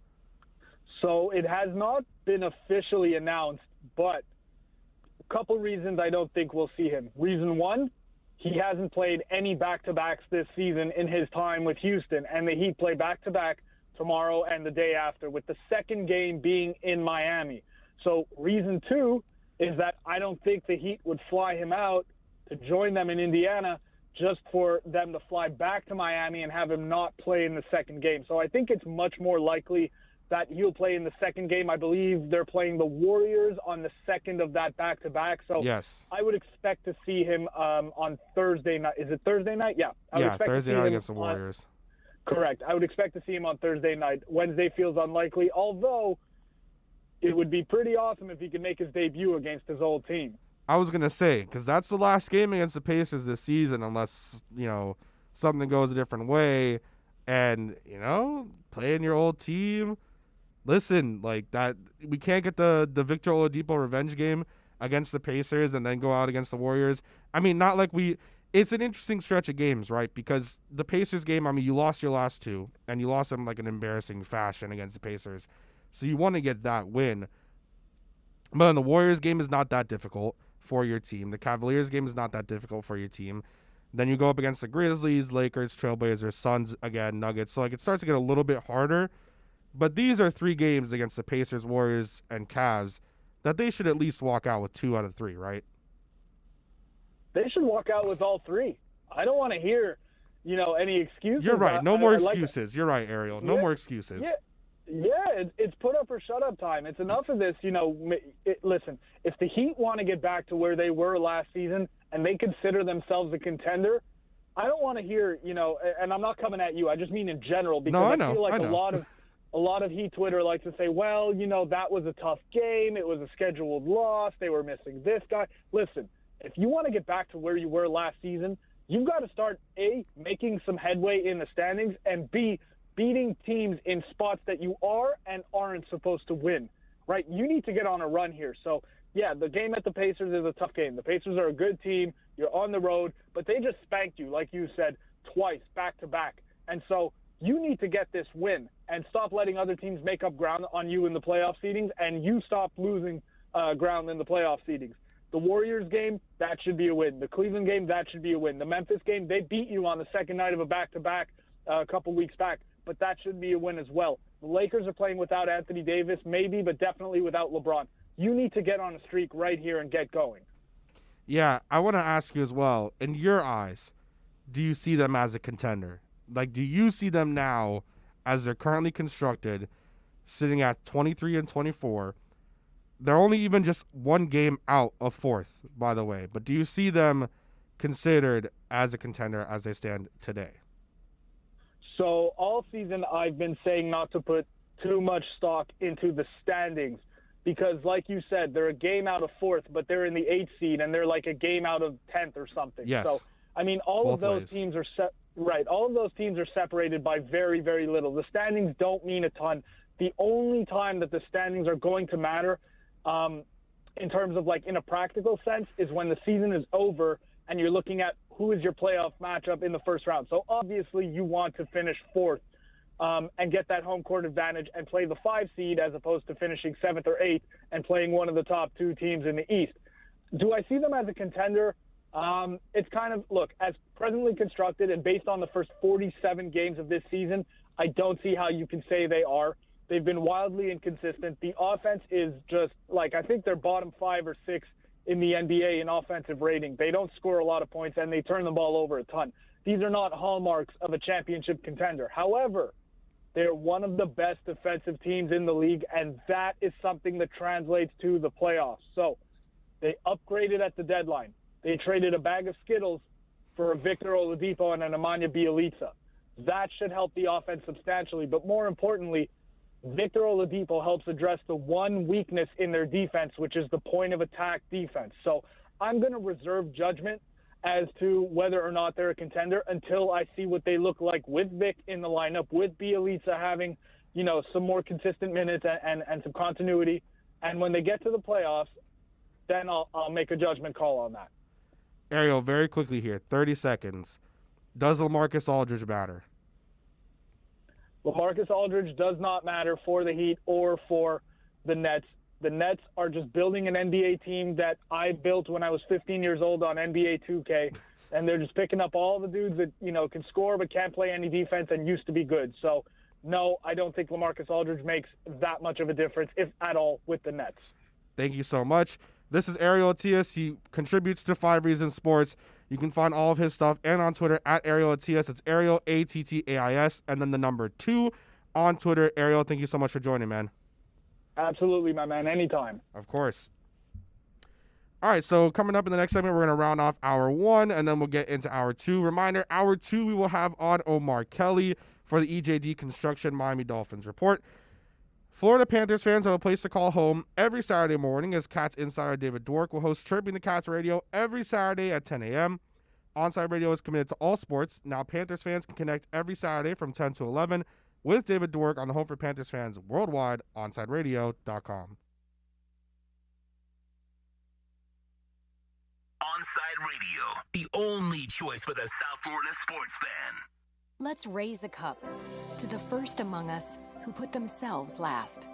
So it has not been officially announced, but a couple reasons I don't think we'll see him. Reason one, he hasn't played any back-to-backs this season in his time with Houston, and the Heat play back-to-back tomorrow and the day after, with the second game being in Miami. So reason two is that I don't think the Heat would fly him out to join them in Indiana just for them to fly back to Miami and have him not play in the second game. So I think it's much more likely that he'll play in the second game. I believe they're playing the Warriors on the second of that back-to-back. So yes. I would expect to see him on Thursday night. Is it Thursday night? Yeah. Thursday night against the Warriors. Correct. I would expect to see him on Thursday night. Wednesday feels unlikely, although it would be pretty awesome if he could make his debut against his old team. I was going to say, because that's the last game against the Pacers this season, unless, something goes a different way. And, playing your old team. Listen, like that, we can't get the Victor Oladipo revenge game against the Pacers and then go out against the Warriors. I mean, not like it's an interesting stretch of games, right? Because the Pacers game, you lost your last two, and you lost them like an embarrassing fashion against the Pacers. So you want to get that win. But the Warriors game is not that difficult for your team. The Cavaliers game is not that difficult for your team. Then you go up against the Grizzlies, Lakers, Trailblazers, Suns again, Nuggets. So it starts to get a little bit harder. But these are 3 games against the Pacers, Warriors, and Cavs that they should at least walk out with 2 out of 3, right? They should walk out with all 3. I don't want to hear, any excuses. You're right. No more excuses. You're right, Ariel. No more excuses. Yeah, it's put up or shut up time. It's enough of this. Listen, if the Heat want to get back to where they were last season and they consider themselves a contender, I don't want to hear, and I'm not coming at you. I just mean in general, because I feel like a lot of Heat Twitter likes to say, well, that was a tough game. It was a scheduled loss. They were missing this guy. Listen, if you want to get back to where you were last season, you've got to start, A, making some headway in the standings, and B, beating teams in spots that you are and aren't supposed to win, right? You need to get on a run here. So, yeah, the game at the Pacers is a tough game. The Pacers are a good team. You're on the road, but they just spanked you, like you said, twice, back-to-back. And so you need to get this win and stop letting other teams make up ground on you in the playoff seedings, and you stop losing ground in the playoff seedings. The Warriors game, that should be a win. The Cleveland game, that should be a win. The Memphis game, they beat you on the second night of a back-to-back a couple weeks back, but that should be a win as well. The Lakers are playing without Anthony Davis, maybe, but definitely without LeBron. You need to get on a streak right here and get going. Yeah, I want to ask you as well, in your eyes, do you see them as a contender? Like, do you see them now, as they're currently constructed, sitting at 23 and 24? They're only even just 1 game out of 4th, by the way. But do you see them considered as a contender as they stand today? So all season I've been saying not to put too much stock into the standings because, like you said, they're a game out of 4th, but they're in the 8th seed, and they're like a game out of 10th or something. Yes. So, all of those ways. teams are all of those teams are separated by very, very little. The standings don't mean a ton. The only time that the standings are going to matter in terms of, like, in a practical sense is when the season is over and you're looking at who is your playoff matchup in the first round. So obviously you want to finish 4th and get that home court advantage and play the 5 seed as opposed to finishing 7th or 8th and playing one of the top 2 teams in the East. Do I see them as a contender? It's kind of, look, as presently constructed and based on the first 47 games of this season, I don't see how you can say they are. They've been wildly inconsistent. The offense is just, like, I think they're bottom 5 or 6 in the NBA in offensive rating. They don't score a lot of points, and they turn the ball over a ton. These are not hallmarks of a championship contender. However, they're one of the best defensive teams in the league, and that is something that translates to the playoffs. So they upgraded at the deadline. They traded a bag of Skittles for a Victor Oladipo and an Nemanja Bjelica. That should help the offense substantially, but more importantly, Victor Oladipo helps address the one weakness in their defense, which is the point of attack defense. So I'm going to reserve judgment as to whether or not they're a contender until I see what they look like with Vic in the lineup, with Bjelica having, some more consistent minutes and some continuity. And when they get to the playoffs, then I'll make a judgment call on that. Ariel, very quickly here, 30 seconds. Does LaMarcus Aldridge matter? LaMarcus Aldridge does not matter for the Heat or for the Nets. The Nets are just building an NBA team that I built when I was 15 years old on NBA 2K, and they're just picking up all the dudes that, can score but can't play any defense and used to be good. So, no, I don't think LaMarcus Aldridge makes that much of a difference, if at all, with the Nets. Thank you so much. This is Ariel Atias. He contributes to 5 Reasons Sports. You can find all of his stuff and on Twitter at Ariel Atias. It's Ariel Attais, and then the number 2 on Twitter. Ariel, thank you so much for joining, man. Absolutely, my man. Anytime. Of course. All right, so coming up in the next segment, we're going to round off hour 1, and then we'll get into hour 2. Reminder, hour 2, we will have on Omar Kelly for the EJD Construction Miami Dolphins report. Florida Panthers fans have a place to call home every Saturday morning as Cats insider David Dwork will host Chirping the Cats Radio every Saturday at 10 a.m. Onside Radio is committed to all sports. Now Panthers fans can connect every Saturday from 10 to 11 with David Dwork on the home for Panthers fans worldwide, OnsideRadio.com. Onside Radio, the only choice for the South Florida sports fan. Let's raise a cup to the first among us who put themselves last.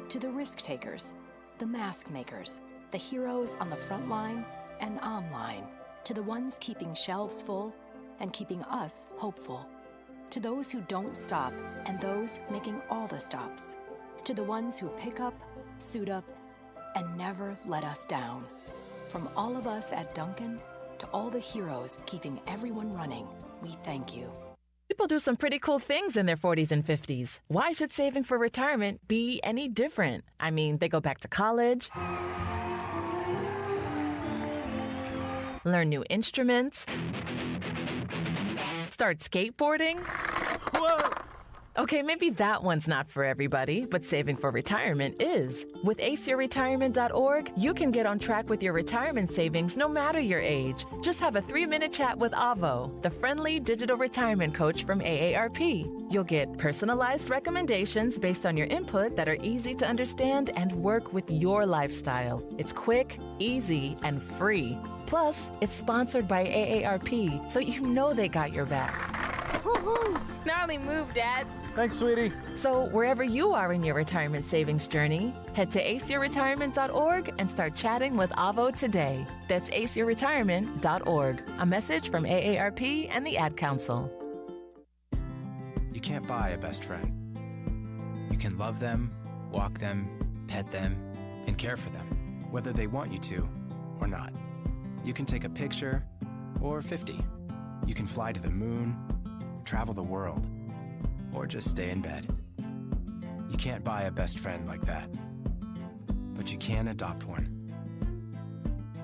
To the risk takers, the mask makers, the heroes on the front line and online. To the ones keeping shelves full and keeping us hopeful. To those who don't stop and those making all the stops. To the ones who pick up, suit up, and never let us down. From all of us at Duncan to all the heroes keeping everyone running, we thank you. People do some pretty cool things in their 40s and 50s. Why should saving for retirement be any different? I mean, they go back to college, learn new instruments, start skateboarding. Whoa! Okay, maybe that one's not for everybody, but saving for retirement is. With aceyourretirement.org, you can get on track with your retirement savings no matter your age. Just have a 3-minute chat with Avo, the friendly digital retirement coach from AARP. You'll get personalized recommendations based on your input that are easy to understand and work with your lifestyle. It's quick, easy, and free. Plus, it's sponsored by AARP, so you know they got your back. Woo-hoo. Gnarly move, Dad. Thanks, sweetie. So wherever you are in your retirement savings journey, head to aceyourretirement.org and start chatting with Avo today. That's aceyourretirement.org. A message from AARP and the Ad Council. You can't buy a best friend. You can love them, walk them, pet them, and care for them, whether they want you to or not. You can take a picture or 50. You can fly to the moon, travel the world, or just stay in bed. You can't buy a best friend like that, but you can adopt one.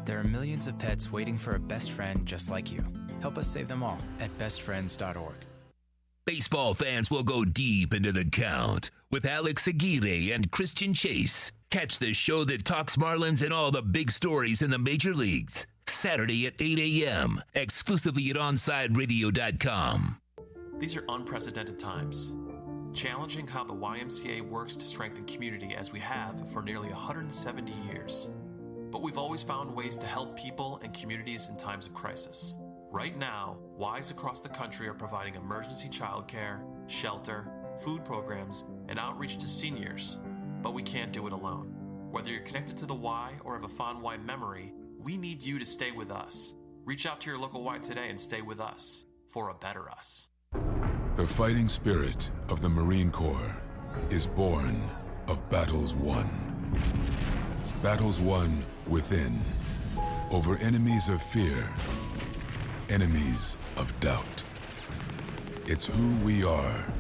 There are millions of pets waiting for a best friend just like you. Help us save them all at bestfriends.org. Baseball fans will go deep into the count with Alex Aguirre and Christian Chase. Catch the show that talks Marlins and all the big stories in the major leagues. Saturday at 8 a.m., exclusively at OnsideRadio.com. These are unprecedented times, challenging how the YMCA works to strengthen community as we have for nearly 170 years. But we've always found ways to help people and communities in times of crisis. Right now, Ys across the country are providing emergency childcare, shelter, food programs, and outreach to seniors. But we can't do it alone. Whether you're connected to the Y or have a fond Y memory, we need you to stay with us. Reach out to your local Y today and stay with us for a better us. The fighting spirit of the Marine Corps is born of battles won. Battles won within, over enemies of fear, enemies of doubt. It's who we are.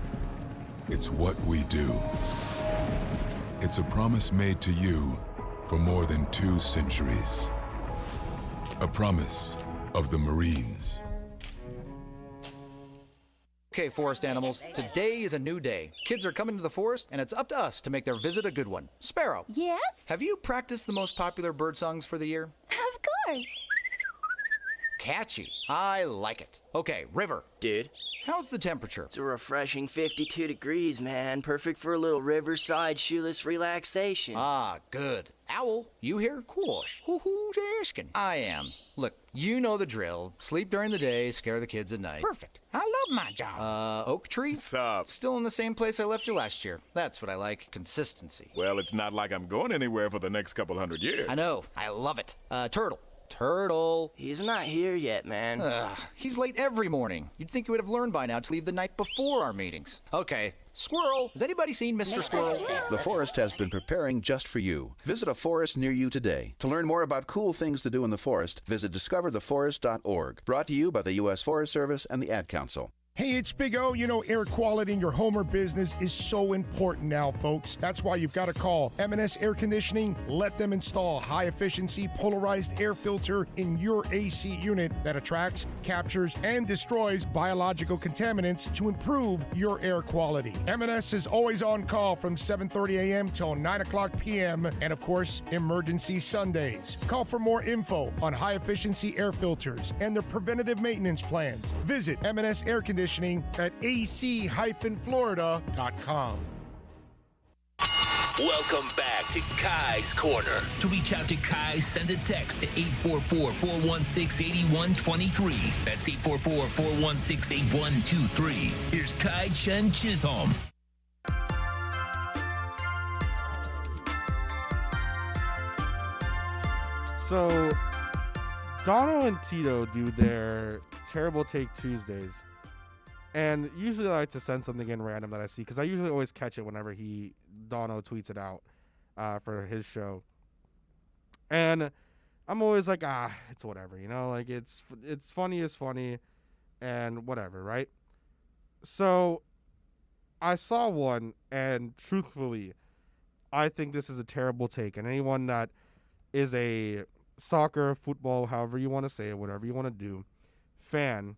It's what we do. It's a promise made to you for more than 2 centuries. A promise of the Marines. Okay, forest animals, today is a new day. Kids are coming to the forest, and it's up to us to make their visit a good one. Sparrow. Yes? Have you practiced the most popular bird songs for the year? Of course. Catchy. I like it. Okay, River. Dude. How's the temperature? It's a refreshing 52 degrees, man. Perfect for a little riverside shoeless relaxation. Ah, good. Owl, you here? Course. Who's asking? I am. Look, you know the drill. Sleep during the day, scare the kids at night. Perfect. I love my job. Oak tree? What's up? Still in the same place I left you last year. That's what I like. Consistency. Well, it's not like I'm going anywhere for the next couple hundred years. I know. I love it. Turtle. Turtle. He's not here yet, man. He's late every morning. You'd think he would have learned by now to leave the night before our meetings. Okay, Squirrel. Has anybody seen Mr. Squirrel? The forest has been preparing just for you. Visit a forest near you today. To learn more about cool things to do in the forest, visit discovertheforest.org. Brought to you by the U.S. Forest Service and the Ad Council. Hey, it's Big O. You know, air quality in your home or business is so important now, folks. That's why you've got to call M&S Air Conditioning. Let them install high-efficiency polarized air filter in your AC unit that attracts, captures, and destroys biological contaminants to improve your air quality. M&S is always on call from 7:30 a.m. till 9 o'clock p.m. and, of course, emergency Sundays. Call for more info on high-efficiency air filters and their preventative maintenance plans. Visit M&S Air Conditioning at ac-florida.com. Welcome back to Kai's Corner. To reach out to Kai, send a text to 844-416-8123. That's 844-416-8123. Here's Kai Chen Chisholm. So, Dono and Tito do their Terrible Take Tuesdays. And usually I like to send something in random that I see, because I usually always catch it whenever Dono tweets it out for his show. And I'm always like, it's whatever, you know, like it's funny is funny and whatever, right? So I saw one, and truthfully, I think this is a terrible take. And anyone that is a soccer, football, however you want to say it, whatever you want to do, fan,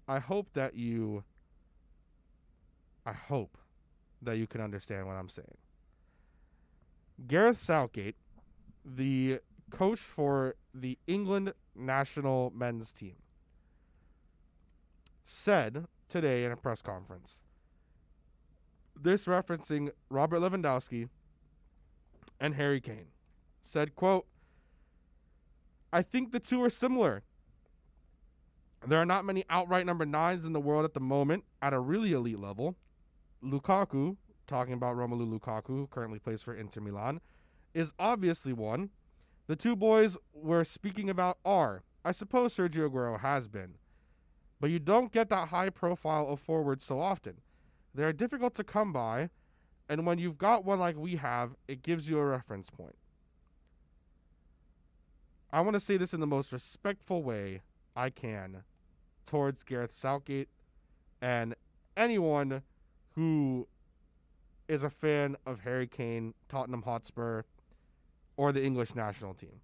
I hope that you can understand what I'm saying. Gareth Southgate, the coach for the England national men's team, said today in a press conference, this referencing Robert Lewandowski and Harry Kane, said, quote, "I think the two are similar. There are not many outright number 9s in the world at the moment at a really elite level. Lukaku," talking about Romelu Lukaku, who currently plays for Inter Milan, "is obviously one. The two boys we're speaking about are, I suppose Sergio Aguero has been. But you don't get that high profile of forwards so often. They are difficult to come by, and when you've got one like we have, it gives you a reference point." I want to say this in the most respectful way I can towards Gareth Southgate and anyone who is a fan of Harry Kane, Tottenham Hotspur, or the English national team.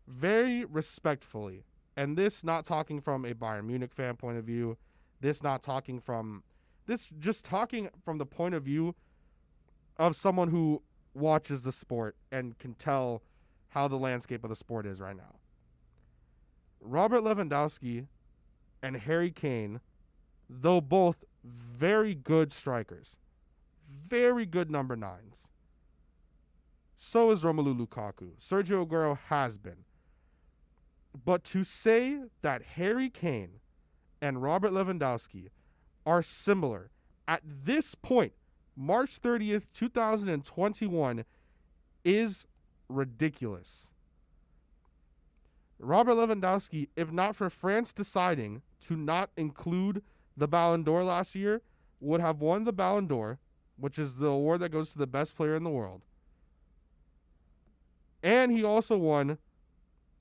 Very respectfully, and this not talking from a Bayern Munich fan point of view, just talking from the point of view of someone who watches the sport and can tell how the landscape of the sport is right now. Robert Lewandowski and Harry Kane, though both very good strikers, very good number 9s, so is Romelu Lukaku. Sergio Aguero has been. But to say that Harry Kane and Robert Lewandowski are similar at this point, March 30th, 2021, is ridiculous. Robert Lewandowski, if not for France deciding to not include the Ballon d'Or last year, would have won the Ballon d'Or, which is the award that goes to the best player in the world. And he also won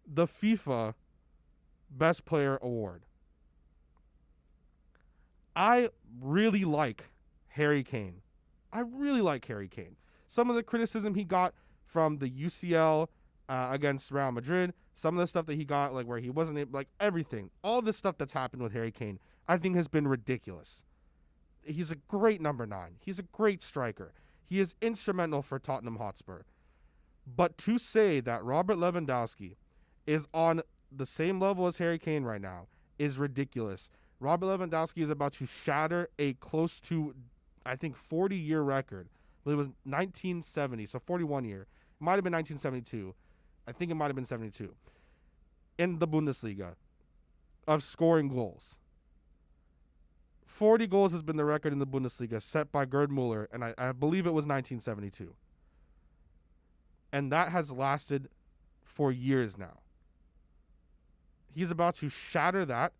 the FIFA Best Player Award. I really like Harry Kane. Some of the criticism he got from the UCL against Real Madrid, some of the stuff that he got, like where he wasn't able, like everything, all this stuff that's happened with Harry Kane, I think has been ridiculous. He's a great number 9. He's a great striker. He is instrumental for Tottenham Hotspur. But to say that Robert Lewandowski is on the same level as Harry Kane right now is ridiculous. Robert Lewandowski is about to shatter a close to, I think, 40-year record. But it was 1970, so 41 year. It might have been 1972. I think it might have been 72. In the Bundesliga of scoring goals. 40 goals has been the record in the Bundesliga set by Gerd Muller, and I believe it was 1972. And that has lasted for years now. He's about to shatter that.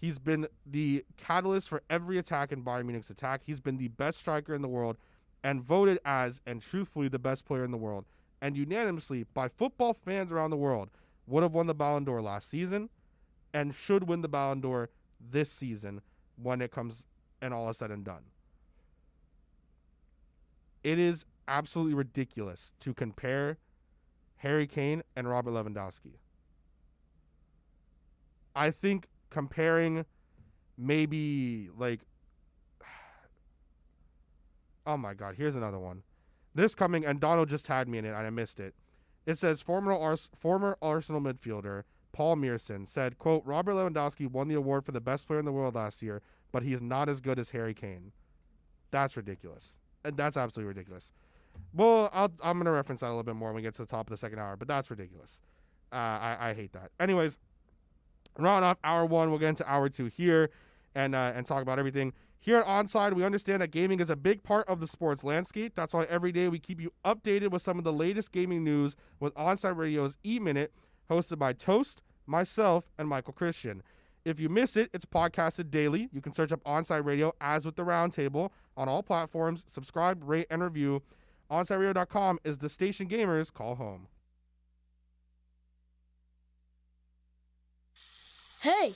He's been the catalyst for every attack in Bayern Munich's attack. He's been the best striker in the world and voted as, and truthfully, the best player in the world. And unanimously, by football fans around the world, would have won the Ballon d'Or last season and should win the Ballon d'Or this season when it comes and all is said and done. It is absolutely ridiculous to compare Harry Kane and Robert Lewandowski. I think comparing maybe like, oh my God, here's another one. This coming, and Donald just tagged me in it and I missed it. It says former Arsenal midfielder Paul Mearson said, quote, Robert Lewandowski won the award for the best player in the world last year, but he is not as good as Harry Kane. That's ridiculous. And that's absolutely ridiculous. Well, I'm going to reference that a little bit more when we get to the top of the second hour, but that's ridiculous. I hate that. Anyways, round off hour one, we'll get into hour two here and talk about everything. Here at Onside, we understand that gaming is a big part of the sports landscape. That's why every day we keep you updated with some of the latest gaming news with Onside Radio's E-Minute, hosted by Toast, myself, and Michael Christian. If you miss it, it's podcasted daily. You can search up Onside Radio as with the Roundtable on all platforms. Subscribe, rate, and review. OnsideRadio.com is the station gamers call home. Hey,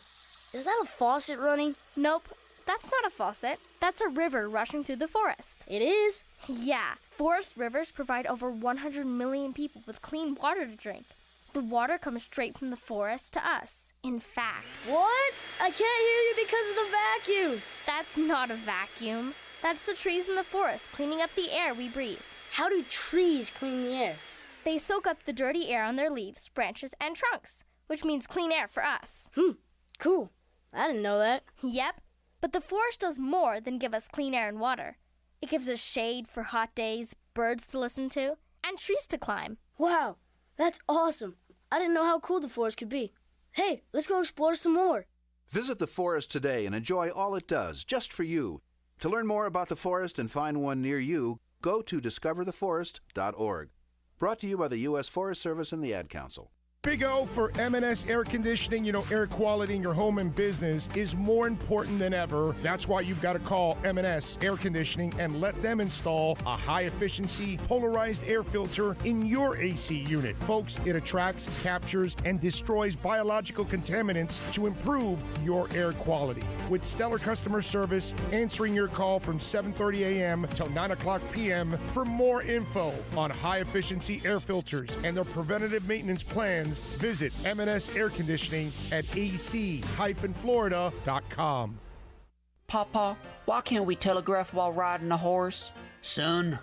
is that a faucet running? Nope, that's not a faucet. That's a river rushing through the forest. It is? Yeah, forest rivers provide over 100 million people with clean water to drink. The water comes straight from the forest to us. In fact... What? I can't hear you because of the vacuum. That's not a vacuum. That's the trees in the forest cleaning up the air we breathe. How do trees clean the air? They soak up the dirty air on their leaves, branches, and trunks, which means clean air for us. Cool. I didn't know that. Yep. But the forest does more than give us clean air and water. It gives us shade for hot days, birds to listen to, and trees to climb. Wow, that's awesome. I didn't know how cool the forest could be. Hey, let's go explore some more. Visit the forest today and enjoy all it does, just for you. To learn more about the forest and find one near you, go to discovertheforest.org. Brought to you by the U.S. Forest Service and the Ad Council. Big O for M&S Air Conditioning. You know, air quality in your home and business is more important than ever. That's why you've got to call M&S Air Conditioning and let them install a high-efficiency polarized air filter in your AC unit. Folks, it attracts, captures, and destroys biological contaminants to improve your air quality. With stellar customer service, answering your call from 7:30 a.m. till 9 o'clock p.m. For more info on high-efficiency air filters and their preventative maintenance plans, visit M&S Air Conditioning at ac-florida.com. Papa, why can't we telegraph while riding a horse? Son,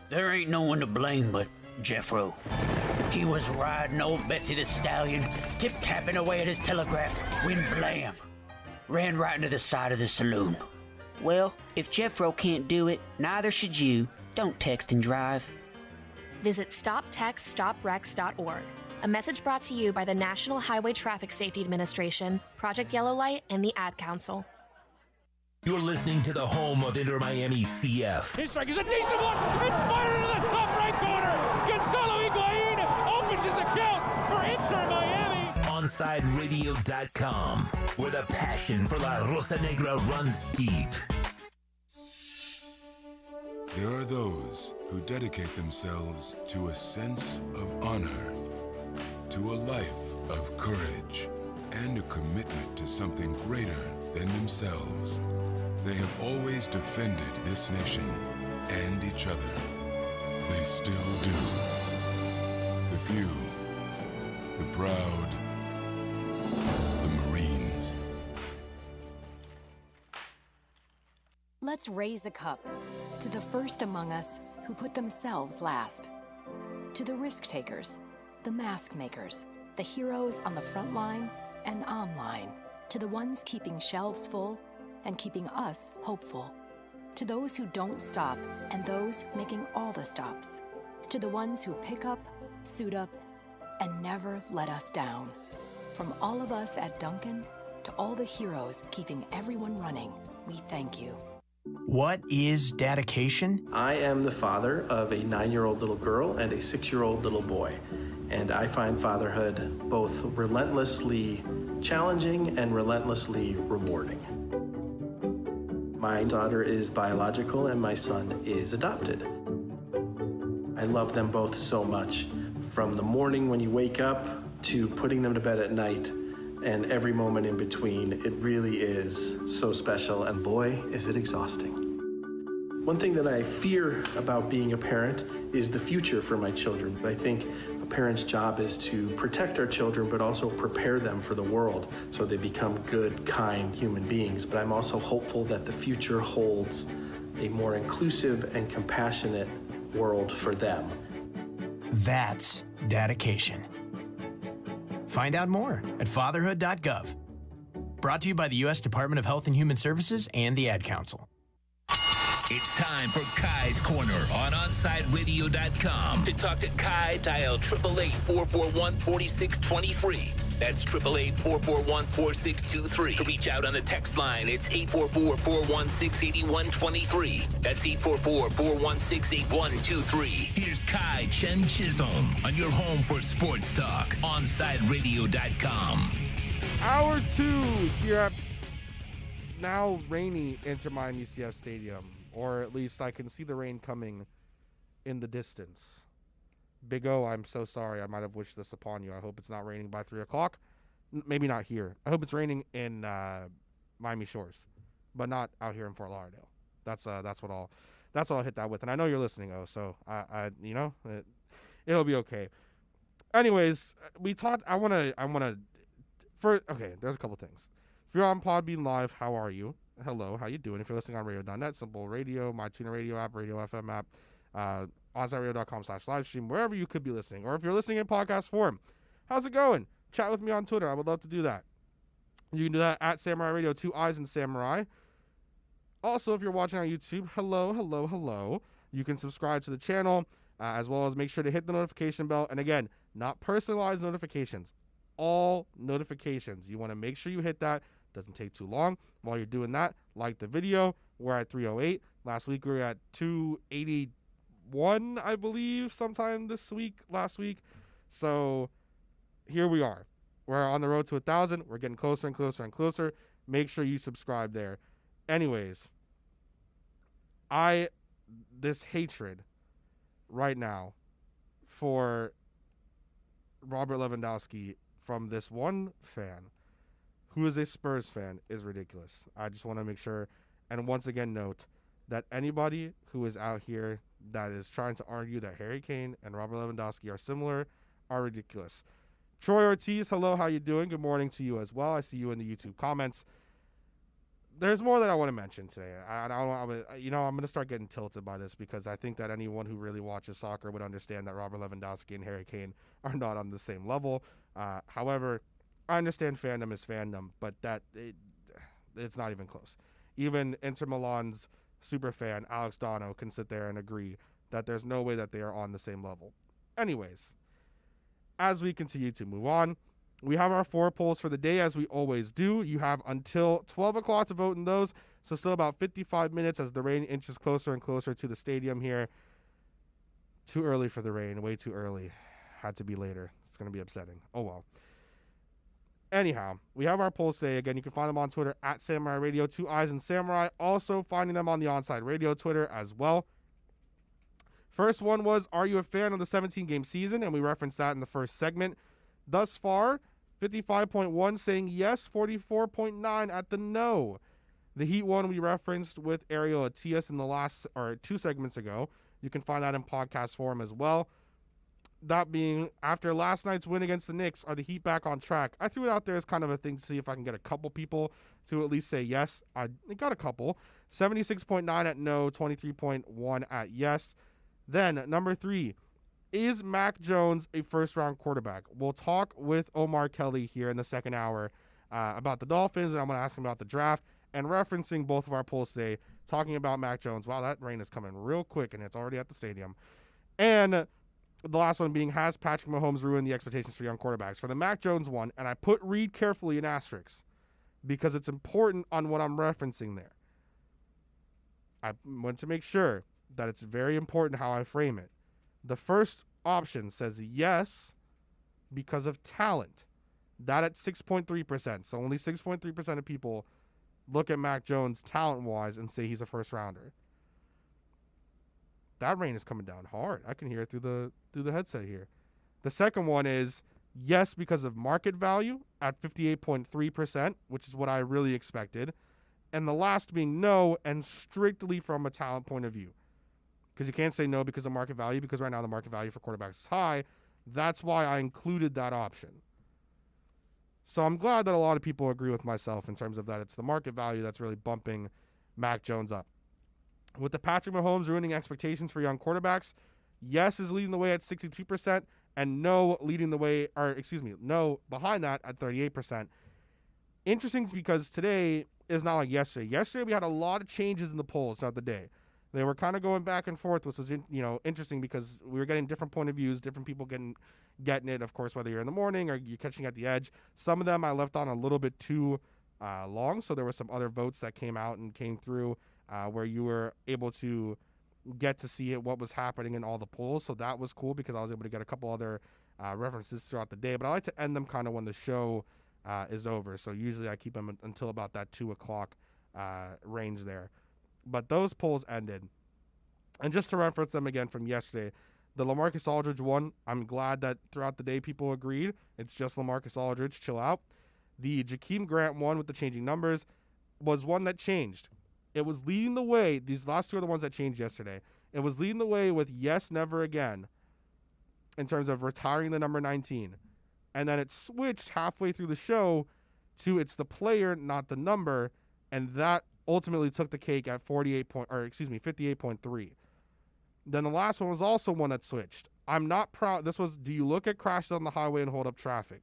there ain't no one to blame but Jeffro. He was riding old Betsy the Stallion, tip-tapping away at his telegraph, when blam! Ran right into the side of the saloon. Well, if Jeffro can't do it, neither should you. Don't text and drive. Visit StopTextStopWrecks.org. A message brought to you by the National Highway Traffic Safety Administration, Project Yellow Light, and the Ad Council. You're listening to the home of Inter Miami CF. His strike is a decent one. It's fired into the top right corner. Gonzalo Higuain opens his account for Inter Miami. OnsideRadio.com, where the passion for La Rosa Negra runs deep. There are those who dedicate themselves to a sense of honor, to a life of courage, and a commitment to something greater than themselves. They have always defended this nation and each other. They still do. The few, the proud, the Marines. Let's raise a cup to the first among us who put themselves last. To the risk takers, the mask makers, the heroes on the front line and online. To the ones keeping shelves full and keeping us hopeful. To those who don't stop and those making all the stops. To the ones who pick up, suit up, and never let us down. From all of us at Duncan to all the heroes keeping everyone running, we thank you. What is dedication? I am the father of a 9-year-old little girl and a 6-year-old little boy. And I find fatherhood both relentlessly challenging and relentlessly rewarding. My daughter is biological and my son is adopted. I love them both so much. From the morning when you wake up to putting them to bed at night and every moment in between, it really is so special, and boy, is it exhausting. One thing that I fear about being a parent is the future for my children. I think a parent's job is to protect our children, but also prepare them for the world so they become good, kind human beings. But I'm also hopeful that the future holds a more inclusive and compassionate world for them. That's dedication. Find out more at fatherhood.gov. Brought to you by the U.S. Department of Health and Human Services and the Ad Council. It's time for Kai's Corner on OnsideRadio.com. To talk to Kai, dial 888-441-4623. That's 888-441-4623. To reach out on the text line, it's 844-416-8123. That's 844-416-8123. Here's Kai Chen Chisholm on your home for sports talk, OnsideRadio.com. Hour 2 here at now rainy Inter Miami CF Stadium. Or at least I can see the rain coming in the distance. Big O, I'm so sorry. I might have wished this upon you. I hope it's not raining by 3 o'clock. Maybe not here. I hope it's raining in Miami Shores, but not out here in Fort Lauderdale. That's what I'll hit that with. And I know you're listening, O. So it'll be okay. Anyways, we talked. Okay, there's a couple things. If you're on Podbean Live, how are you? Hello, how you doing? If you're listening on radio.net, Simple Radio, MyTuner Radio app, Radio FM app, OnsideRadio.com/livestream, wherever you could be listening. Or if you're listening in podcast form, how's it going? Chat with me on Twitter. I would love to do that. You can do that at Samurai Radio, 2 Eyes and Samurai. Also, if you're watching on YouTube, hello. You can subscribe to the channel, as well as make sure to hit the notification bell. And again, not personalized notifications, all notifications. You want to make sure you hit that. Doesn't take too long. While you're doing that, like the video. We're at 308. Last week we were at 281, I believe, sometime last week. So here we are. We're on the road to 1,000. We're getting closer and closer and closer. Make sure you subscribe there. Anyways, this hatred right now for Robert Lewandowski from this one fan who is a Spurs fan is ridiculous. I just want to make sure and once again note that anybody who is out here that is trying to argue that Harry Kane and Robert Lewandowski are similar are ridiculous. Troy Ortiz, hello, how you doing? Good morning to you as well. I see you in the YouTube comments. There's more that I want to mention today. I'm going to start getting tilted by this because I think that anyone who really watches soccer would understand that Robert Lewandowski and Harry Kane are not on the same level. However, I understand fandom is fandom, but it's not even close. Even Inter Milan's super fan, Alex Dono, can sit there and agree that there's no way that they are on the same level. Anyways, as we continue to move on, we have our 4 polls for the day, as we always do. You have until 12 o'clock to vote in those, so still about 55 minutes as the rain inches closer and closer to the stadium here. Too early for the rain, way too early. Had to be later. It's going to be upsetting. Oh well. Anyhow, we have our polls today. Again, you can find them on Twitter at Samurai Radio, 2 Eyes and Samurai. Also finding them on the Onside Radio Twitter as well. First one was, are you a fan of the 17-game season? And we referenced that in the first segment. Thus far, 55.1 saying yes, 44.9 at the no. The Heat one we referenced with Ariel Atias in the last 2 segments ago. You can find that in podcast form as well. That being, after last night's win against the Knicks, are the Heat back on track? I threw it out there as kind of a thing to see if I can get a couple people to at least say yes. I got a couple. 76.9 at no, 23.1 at yes. Then, number 3, is Mac Jones a first-round quarterback? We'll talk with Omar Kelly here in the second hour about the Dolphins, and I'm going to ask him about the draft, and referencing both of our polls today, talking about Mac Jones. Wow, that rain is coming real quick, and it's already at the stadium. And the last one being, has Patrick Mahomes ruined the expectations for young quarterbacks? For the Mac Jones one, and I put read carefully in asterisks because it's important on what I'm referencing there. I want to make sure that it's very important how I frame it. The first option says yes, because of talent. That at 6.3%. So only 6.3% of people look at Mac Jones talent-wise and say he's a first-rounder. That rain is coming down hard. I can hear it through the headset here. The second one is yes because of market value at 58.3%, which is what I really expected. And the last being no and strictly from a talent point of view. Because you can't say no because of market value, because right now the market value for quarterbacks is high. That's why I included that option. So I'm glad that a lot of people agree with myself in terms of that. It's the market value that's really bumping Mac Jones up. With the Patrick Mahomes ruining expectations for young quarterbacks, yes is leading the way at 62%, and no behind that at 38%. Interesting because today is not like yesterday. Yesterday we had a lot of changes in the polls throughout the day. They were kind of going back and forth, which was interesting because we were getting different point of views, different people getting it, of course, whether you're in the morning or you're catching at the edge. Some of them I left on a little bit too long, so there were some other votes that came out and came through where you were able to get to see what was happening in all the polls. So that was cool because I was able to get a couple other references throughout the day. But I like to end them kind of when the show is over. So usually I keep them until about that 2 o'clock range there. But those polls ended. And just to reference them again from yesterday, the LaMarcus Aldridge one, I'm glad that throughout the day people agreed. It's just LaMarcus Aldridge, chill out. The Jakeem Grant one with the changing numbers was one that changed. It was leading the way. These last two are the ones that changed yesterday. It was leading the way with yes, never again in terms of retiring the number 19. And then it switched halfway through the show to it's the player, not the number. And that ultimately took the cake at 58.3. Then the last one was also one that switched. I'm not proud. This was, do you look at crashes on the highway and hold up traffic?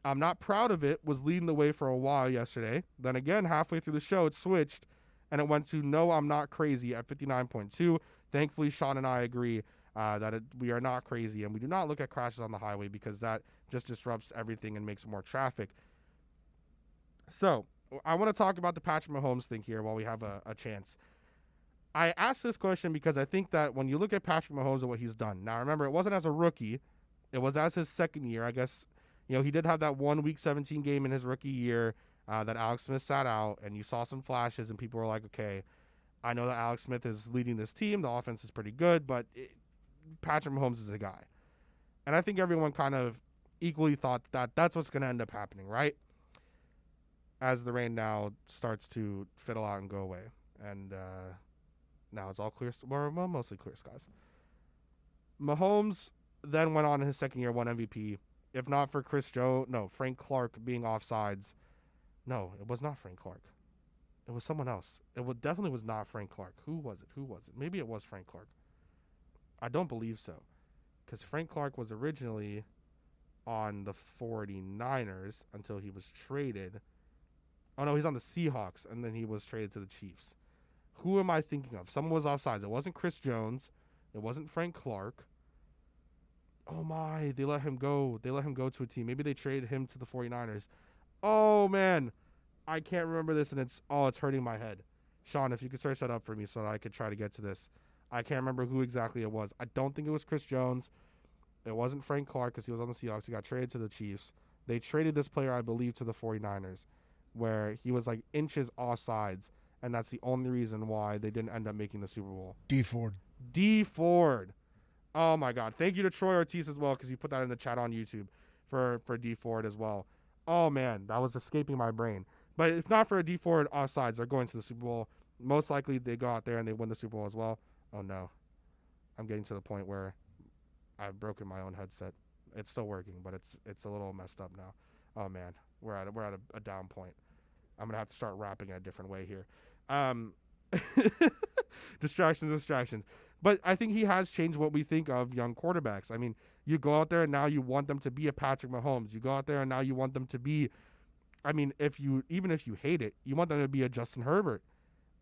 I'm not proud of it was leading the way for a while yesterday. Then again, halfway through the show, it switched, and it went to no, I'm not crazy at 59.2. Thankfully, Sean and I agree that we are not crazy, and we do not look at crashes on the highway because that just disrupts everything and makes more traffic. So I want to talk about the Patrick Mahomes thing here while we have a chance. I asked this question because I think that when you look at Patrick Mahomes and what he's done, now remember, it wasn't as a rookie. It was as his second year, I guess. He did have that 1 week 17 game in his rookie year that Alex Smith sat out, and you saw some flashes, and people were like, okay, I know that Alex Smith is leading this team. The offense is pretty good, but Patrick Mahomes is the guy. And I think everyone kind of equally thought that that's what's going to end up happening, right? As the rain now starts to fiddle out and go away. And now it's all clear, well, mostly clear skies. Mahomes then went on in his second year, won MVP. If not for Frank Clark being offsides. No, it was not Frank Clark. It was someone else. It definitely was not Frank Clark. Who was it? Maybe it was Frank Clark. I don't believe so. Because Frank Clark was originally on the 49ers until he was traded. Oh, no, he's on the Seahawks, and then he was traded to the Chiefs. Who am I thinking of? Someone was offsides. It wasn't Chris Jones. It wasn't Frank Clark. Oh my, they let him go. They let him go to a team. Maybe they traded him to the 49ers. Oh man, I can't remember this, and it's hurting my head. Sean, if you could search that up for me so that I could try to get to this. I can't remember who exactly it was. I don't think it was Chris Jones. It wasn't Frank Clark because he was on the Seahawks. He got traded to the Chiefs. They traded this player, I believe, to the 49ers, where he was like inches offsides, and that's the only reason why they didn't end up making the Super Bowl. D Ford. Oh, my God. Thank you to Troy Ortiz as well because you put that in the chat on YouTube for D Ford as well. Oh, man, that was escaping my brain. But if not for a D Ford offsides, they're going to the Super Bowl. Most likely they go out there and they win the Super Bowl as well. Oh, no. I'm getting to the point where I've broken my own headset. It's still working, but it's a little messed up now. Oh, man, we're at a down point. I'm going to have to start rapping in a different way here. Distractions. But I think he has changed what we think of young quarterbacks. I mean, you go out there and now you want them to be a Patrick Mahomes. You go out there and now you want them to be, even if you hate it, you want them to be a Justin Herbert.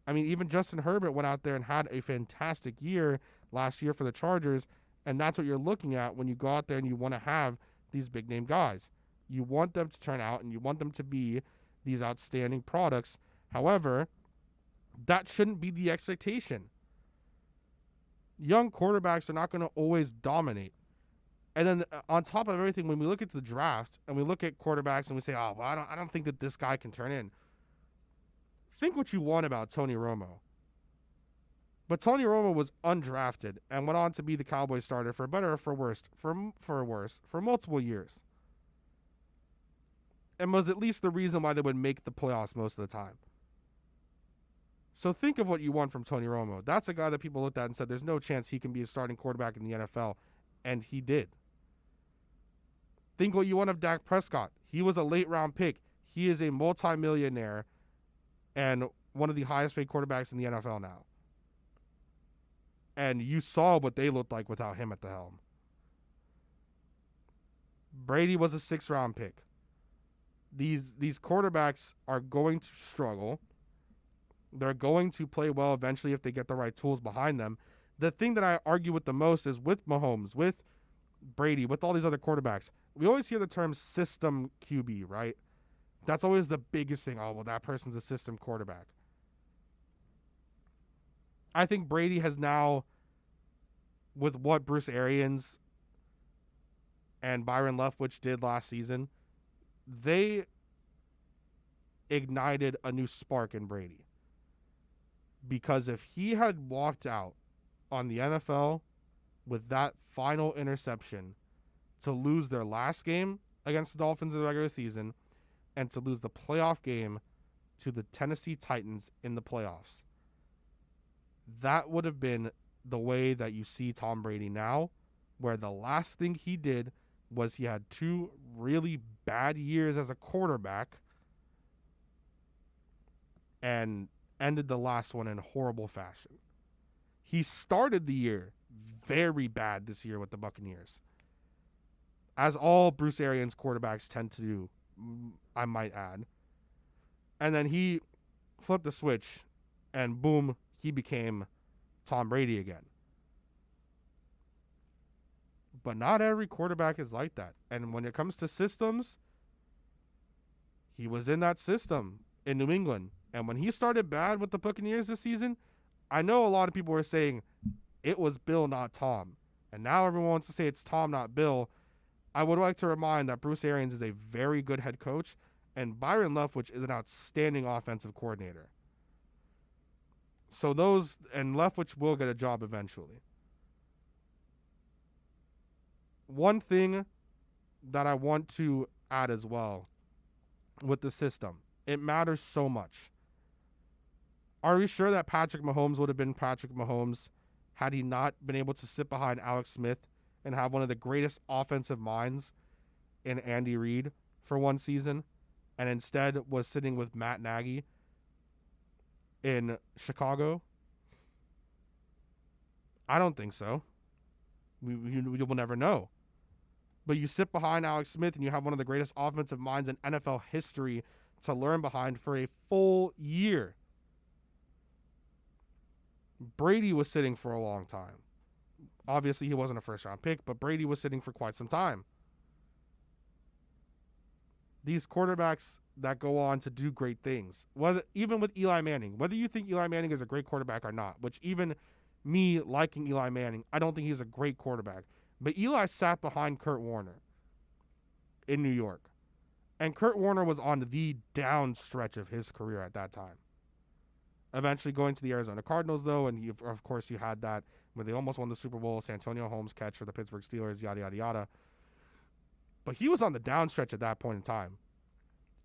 I mean, even Justin Herbert went out there and had a fantastic year last year for the Chargers, and that's what you're looking at when you go out there and you want to have these big-name guys. You want them to turn out and you want them to be these outstanding products. However, that shouldn't be the expectation. Young quarterbacks are not going to always dominate. And then on top of everything, when we look into the draft and we look at quarterbacks and we say, oh, well, I don't think that this guy can turn in. Think what you want about Tony Romo. But Tony Romo was undrafted and went on to be the Cowboys starter for better or for worse, for multiple years. And was at least the reason why they would make the playoffs most of the time. So think of what you want from Tony Romo. That's a guy that people looked at and said there's no chance he can be a starting quarterback in the NFL. And he did. Think what you want of Dak Prescott. He was a late-round pick. He is a multimillionaire and one of the highest-paid quarterbacks in the NFL now. And you saw what they looked like without him at the helm. Brady was a 6th-round pick. These quarterbacks are going to struggle. They're going to play well eventually if they get the right tools behind them. The thing that I argue with the most is with Mahomes, with Brady, with all these other quarterbacks. We always hear the term system QB, right? That's always the biggest thing. Oh, well, that person's a system quarterback. I think Brady has now, with what Bruce Arians and Byron Leftwich did last season, they ignited a new spark in Brady. Because if he had walked out on the NFL with that final interception to lose their last game against the Dolphins in the regular season and to lose the playoff game to the Tennessee Titans in the playoffs, that would have been the way that you see Tom Brady now, where the last thing he did was he had 2 really bad years as a quarterback and ended the last one in horrible fashion. He started the year very bad this year with the Buccaneers, as all Bruce Arians quarterbacks tend to do, I might add. And then he flipped the switch, and boom, he became Tom Brady again. But not every quarterback is like that. And when it comes to systems, he was in that system in New England. And when he started bad with the Buccaneers this season, I know a lot of people were saying it was Bill, not Tom. And now everyone wants to say it's Tom, not Bill. I would like to remind that Bruce Arians is a very good head coach, and Byron Leftwich is an outstanding offensive coordinator. So Leftwich will get a job eventually. One thing that I want to add as well with the system, it matters so much. Are we sure that Patrick Mahomes would have been Patrick Mahomes had he not been able to sit behind Alex Smith and have one of the greatest offensive minds in Andy Reid for one season, and instead was sitting with Matt Nagy in Chicago? I don't think so. We will never know. But you sit behind Alex Smith and you have one of the greatest offensive minds in NFL history to learn behind for a full year. Brady was sitting for a long time. Obviously, he wasn't a first-round pick, but Brady was sitting for quite some time. These quarterbacks that go on to do great things, even with Eli Manning, whether you think Eli Manning is a great quarterback or not, which even me liking Eli Manning, I don't think he's a great quarterback. But Eli sat behind Kurt Warner in New York. And Kurt Warner was on the down stretch of his career at that time. Eventually going to the Arizona Cardinals, though, and of course you had that when they almost won the Super Bowl, Santonio Holmes catch for the Pittsburgh Steelers, yada, yada, yada. But he was on the down stretch at that point in time.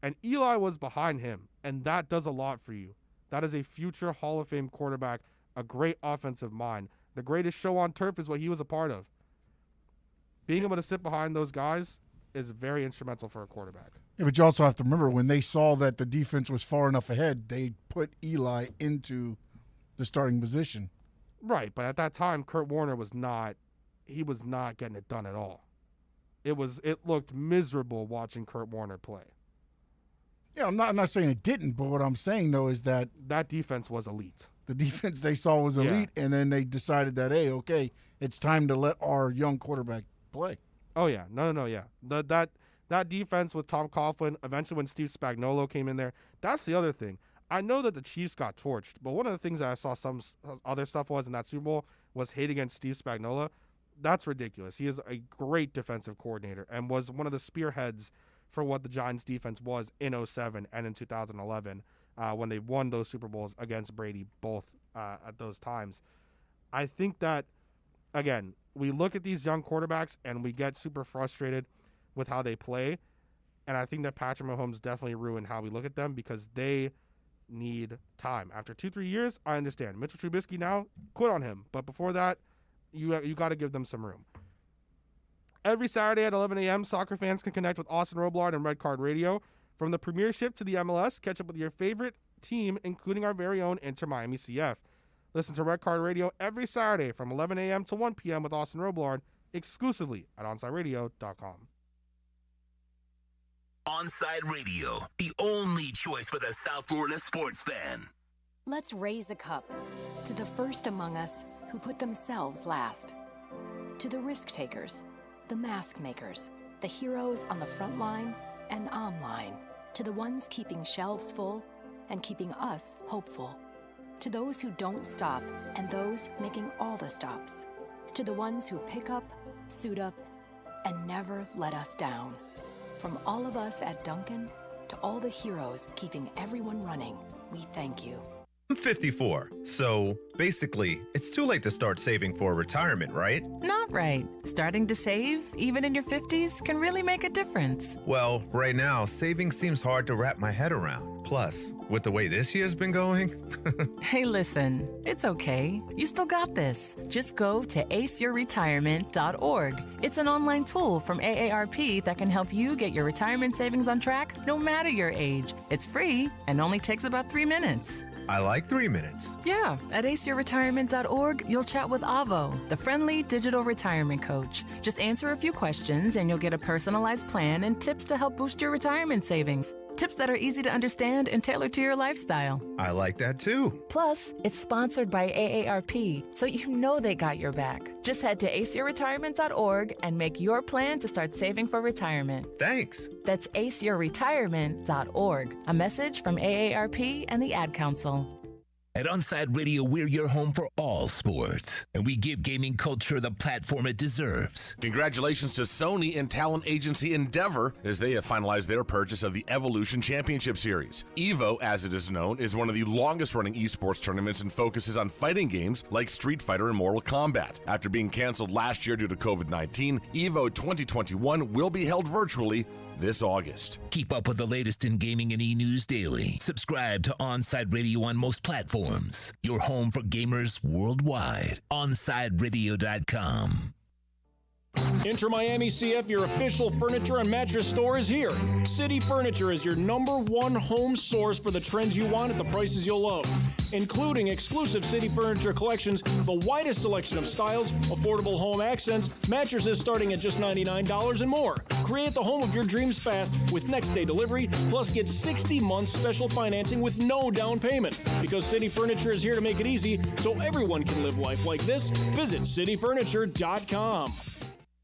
And Eli was behind him, and that does a lot for you. That is a future Hall of Fame quarterback, a great offensive mind. The greatest show on turf is what he was a part of. Being able to sit behind those guys is very instrumental for a quarterback. Yeah, but you also have to remember, when they saw that the defense was far enough ahead, they put Eli into the starting position. Right, but at that time, Kurt Warner was not getting it done at all. It looked miserable watching Kurt Warner play. Yeah, I'm not saying it didn't, but what I'm saying, though, is that defense was elite. The defense they saw was elite, and then they decided that, hey, okay, it's time to let our young quarterback play. Oh, yeah. No, yeah. That defense with Tom Coughlin, eventually when Steve Spagnuolo came in there, that's the other thing. I know that the Chiefs got torched, but one of the things that I saw some other stuff was in that Super Bowl was hate against Steve Spagnuolo. That's ridiculous. He is a great defensive coordinator and was one of the spearheads for what the Giants defense was in 2007 and in 2011 when they won those Super Bowls against Brady both at those times. I think that, again, we look at these young quarterbacks and we get super frustrated with how they play. And I think that Patrick Mahomes definitely ruined how we look at them because they need time. After 2-3 years, I understand. Mitchell Trubisky now, quit on him. But before that, you got to give them some room. Every Saturday at 11 a.m., soccer fans can connect with Austin Roblard and Red Card Radio. From the Premiership to the MLS, catch up with your favorite team, including our very own Inter Miami CF. Listen to Red Card Radio every Saturday from 11 a.m. to 1 p.m. with Austin Roblard, exclusively at OnsideRadio.com. Onside Radio, the only choice for the South Florida sports fan. Let's raise a cup to the first among us who put themselves last. To the risk takers, the mask makers, the heroes on the front line and online. To the ones keeping shelves full and keeping us hopeful. To those who don't stop and those making all the stops. To the ones who pick up, suit up, and never let us down. From all of us at Duncan to all the heroes keeping everyone running, we thank you. I'm 54, so basically, it's too late to start saving for retirement, right? Not right. Starting to save, even in your 50s, can really make a difference. Well, right now, saving seems hard to wrap my head around. Plus, with the way this year's been going... Hey, listen, it's okay. You still got this. Just go to aceyourretirement.org. It's an online tool from AARP that can help you get your retirement savings on track no matter your age. It's free and only takes about 3 minutes. I like 3 minutes. Yeah, at aceyourretirement.org, you'll chat with Avo, the friendly digital retirement coach. Just answer a few questions and you'll get a personalized plan and tips to help boost your retirement savings. Tips that are easy to understand and tailored to your lifestyle. I like that too. Plus, it's sponsored by AARP, so you know they got your back. Just head to aceyourretirement.org and make your plan to start saving for retirement. Thanks. That's aceyourretirement.org. A message from AARP and the Ad Council. At Onside Radio, we're your home for all sports, and we give gaming culture the platform it deserves. Congratulations to Sony and talent agency Endeavor as they have finalized their purchase of the Evolution Championship Series. EVO, as it is known, is one of the longest-running esports tournaments and focuses on fighting games like Street Fighter and Mortal Kombat. After being canceled last year due to COVID-19, EVO 2021 will be held virtually this August. Keep up with the latest in gaming and e-news daily. Subscribe to Onside Radio on most platforms. Your home for gamers worldwide. OnsideRadio.com. Inter Miami CF, your official furniture and mattress store, is here. City Furniture is your #1 home source for the trends you want at the prices you'll love, including exclusive City Furniture collections, the widest selection of styles, affordable home accents, mattresses starting at just $99 and more. Create the home of your dreams fast with next-day delivery, plus get 60 months special financing with no down payment. Because City Furniture is here to make it easy so everyone can live life like this, visit cityfurniture.com.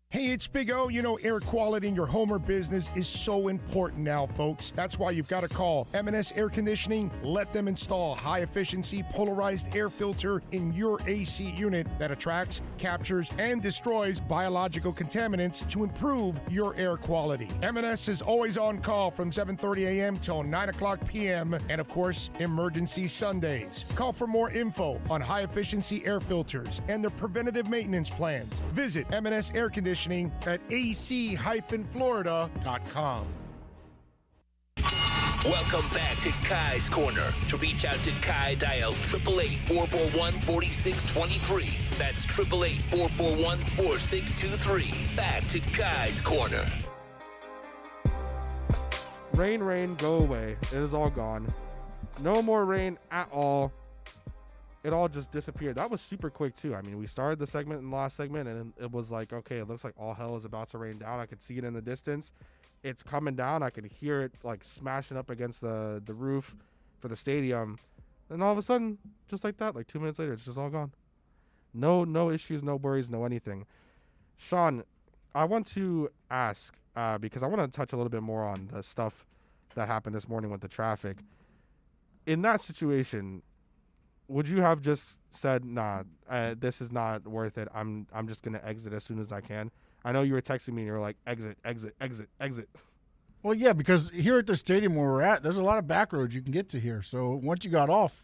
Hey, it's Big O. You know, air quality in your home or business is so important now, folks. That's why you've got to call M&S Air Conditioning. Let them install high-efficiency polarized air filter in your AC unit that attracts, captures, and destroys biological contaminants to improve your air quality. M&S is always on call from 7:30 a.m. till 9 o'clock p.m. and, of course, emergency Sundays. Call for more info on high-efficiency air filters and their preventative maintenance plans. Visit M&S Air Conditioning at ac-florida.com. Welcome back to Kai's Corner. To reach out to Kai, dial 888-441-4623. That's 888-441-4623. Back to Kai's Corner. Rain, go away. It is all gone. No more rain at all. It all just disappeared. That was super quick too. I mean, we started the segment in the last segment and it was like, okay, it looks like all hell is about to rain down. I could see it in the distance. It's coming down. I could hear it like smashing up against the roof for the stadium. And all of a sudden, just like that, like 2 minutes later, it's just all gone. No issues, no worries, no anything. Sean, I want to ask, because I want to touch a little bit more on the stuff that happened this morning with the traffic. In that situation, would you have just said, nah, this is not worth it. I'm just going to exit as soon as I can? I know you were texting me and you were like, exit, exit, exit, exit. Well, yeah, because here at the stadium where we're at, there's a lot of back roads you can get to here. So once you got off,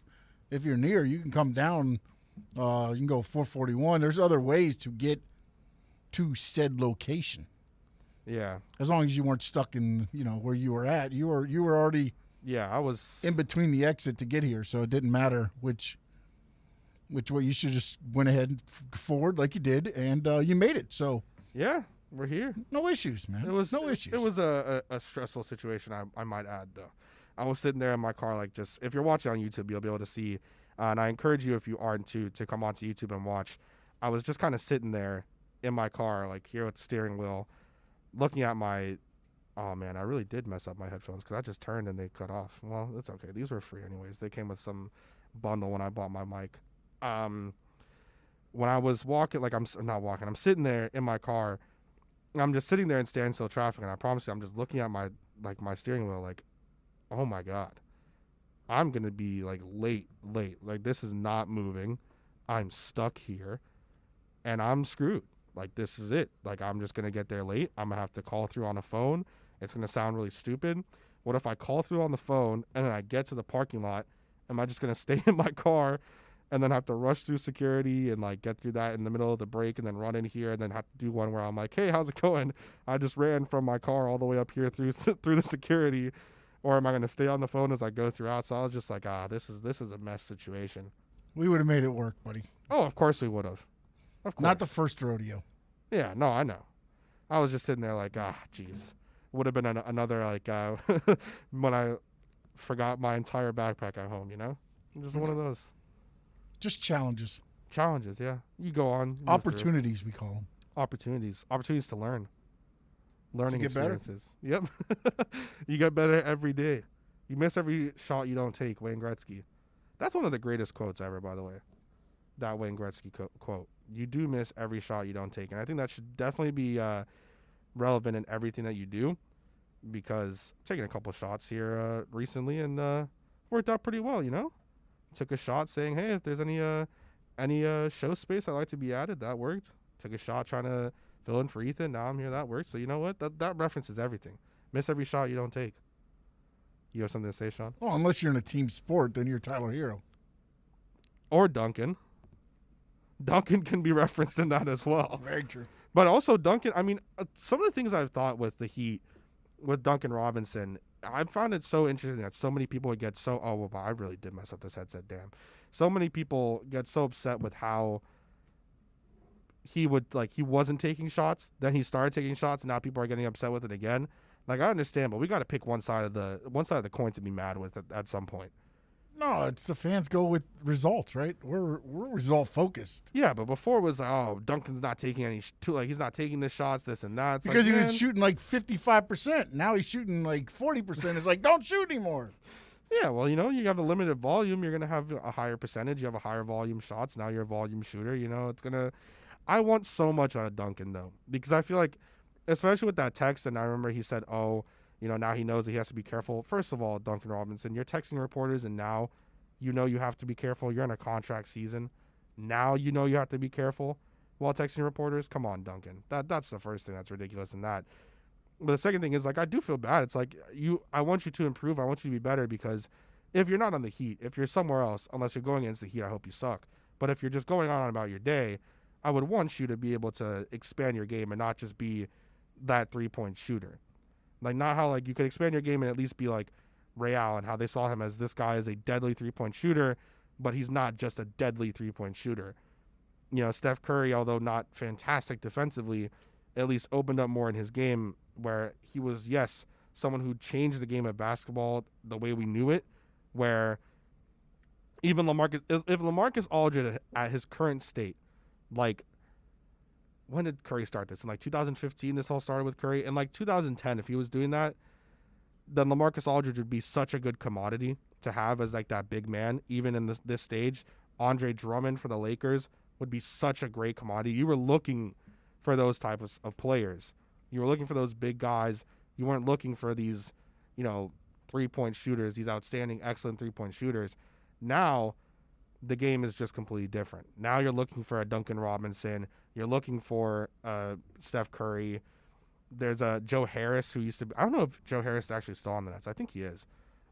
if you're near, you can come down. You can go 441. There's other ways to get to said location. Yeah. As long as you weren't stuck in, where you were at. You were already I was in between the exit to get here, so it didn't matter which way. You should just went ahead and forward like you did, and you made it. So yeah, we're here. No issues, man. It was no issues. It was a stressful situation, I might add, though. I was sitting there in my car, like, just if you're watching on YouTube, you'll be able to see. And I encourage you, if you aren't, to come onto YouTube and watch. I was just kind of sitting there in my car, like here with the steering wheel, looking at my. Oh man, I really did mess up my headphones because I just turned and they cut off. Well, it's okay. These were free anyways. They came with some bundle when I bought my mic. When I was walking, like I'm not walking, I'm sitting there in my car. I'm just sitting there in standstill traffic, and I promise you, I'm just looking at my steering wheel, like, oh my God, I'm gonna be like late. Like this is not moving. I'm stuck here, and I'm screwed. Like this is it. Like I'm just gonna get there late. I'm gonna have to call through on a phone. It's going to sound really stupid. What if I call through on the phone and then I get to the parking lot? Am I just going to stay in my car and then have to rush through security and like get through that in the middle of the break and then run in here and then have to do one where I'm like, hey, how's it going? I just ran from my car all the way up here through the security. Or am I going to stay on the phone as I go throughout? So I was just like, this is a mess situation. We would have made it work, buddy. Oh, of course we would have. Of course. Not the first rodeo. Yeah, no, I know. I was just sitting there like, geez. Would have been another like when I forgot my entire backpack at home, just one of those. Just challenges, yeah. You go on. Opportunities, we call them. Opportunities to learn. Learning to get experiences. Better. Yep. You get better every day. You miss every shot you don't take. Wayne Gretzky. That's one of the greatest quotes ever, by the way. That Wayne Gretzky quote. You do miss every shot you don't take, and I think that should definitely be relevant in everything that you do, because I'm taking a couple shots here recently and worked out pretty well. Took a shot saying, hey, if there's any show space I'd like to be added, that worked. Took a shot trying to fill in for Ethan. Now I'm here, that worked. So you know what, that references everything. Miss every shot you don't take. You have something to say, Sean? Well, unless you're in a team sport, then you're Tyler Hero or Duncan can be referenced in that as well. Very true. But also Duncan, I mean, some of the things I've thought with the Heat, with Duncan Robinson, I found it so interesting that so many people would get so, oh, well, I really did mess up this headset, damn. So many people get so upset with how he wasn't taking shots, then he started taking shots, and now people are getting upset with it again. Like, I understand, but we got to pick one side of the coin to be mad with at some point. No, it's the fans go with results, right? We're result focused. Yeah, but before it was Duncan's not taking any he's not taking the shots, this and that. It's because he was shooting like 55%. Now he's shooting like 40%. It's like, don't shoot anymore. Yeah, well, you have a limited volume. You're gonna have a higher percentage. You have a higher volume shots. Now you're a volume shooter. It's gonna. I want so much out of Duncan though, because I feel like, especially with that text, and I remember he said, now he knows that he has to be careful. First of all, Duncan Robinson, you're texting reporters, and now you have to be careful. You're in a contract season. Now you have to be careful while texting reporters. Come on, Duncan. That's the first thing that's ridiculous in that. But the second thing is, like, I do feel bad. It's like, I want you to improve. I want you to be better, because if you're not on the Heat, if you're somewhere else, unless you're going against the Heat, I hope you suck. But if you're just going on about your day, I would want you to be able to expand your game and not just be that three-point shooter. Like, not how, like, you could expand your game and at least be like Ray Allen, how they saw him as this guy is a deadly three-point shooter, but he's not just a deadly three-point shooter. Steph Curry, although not fantastic defensively, at least opened up more in his game, where he was, yes, someone who changed the game of basketball the way we knew it, where even LaMarcus Aldridge at his current state, like, when did Curry start this? In like 2015, this all started with Curry. In like 2010, if he was doing that, then LaMarcus Aldridge would be such a good commodity to have as like that big man, even in this stage. Andre Drummond for the Lakers would be such a great commodity. You were looking for those types of players. You were looking for those big guys. You weren't looking for these, three-point shooters, these outstanding, excellent three-point shooters. Now, the game is just completely different. Now you're looking for a Duncan Robinson. You're looking for Steph Curry. There's a Joe Harris who used to be, I don't know if Joe Harris is actually still on the Nets. I think he is.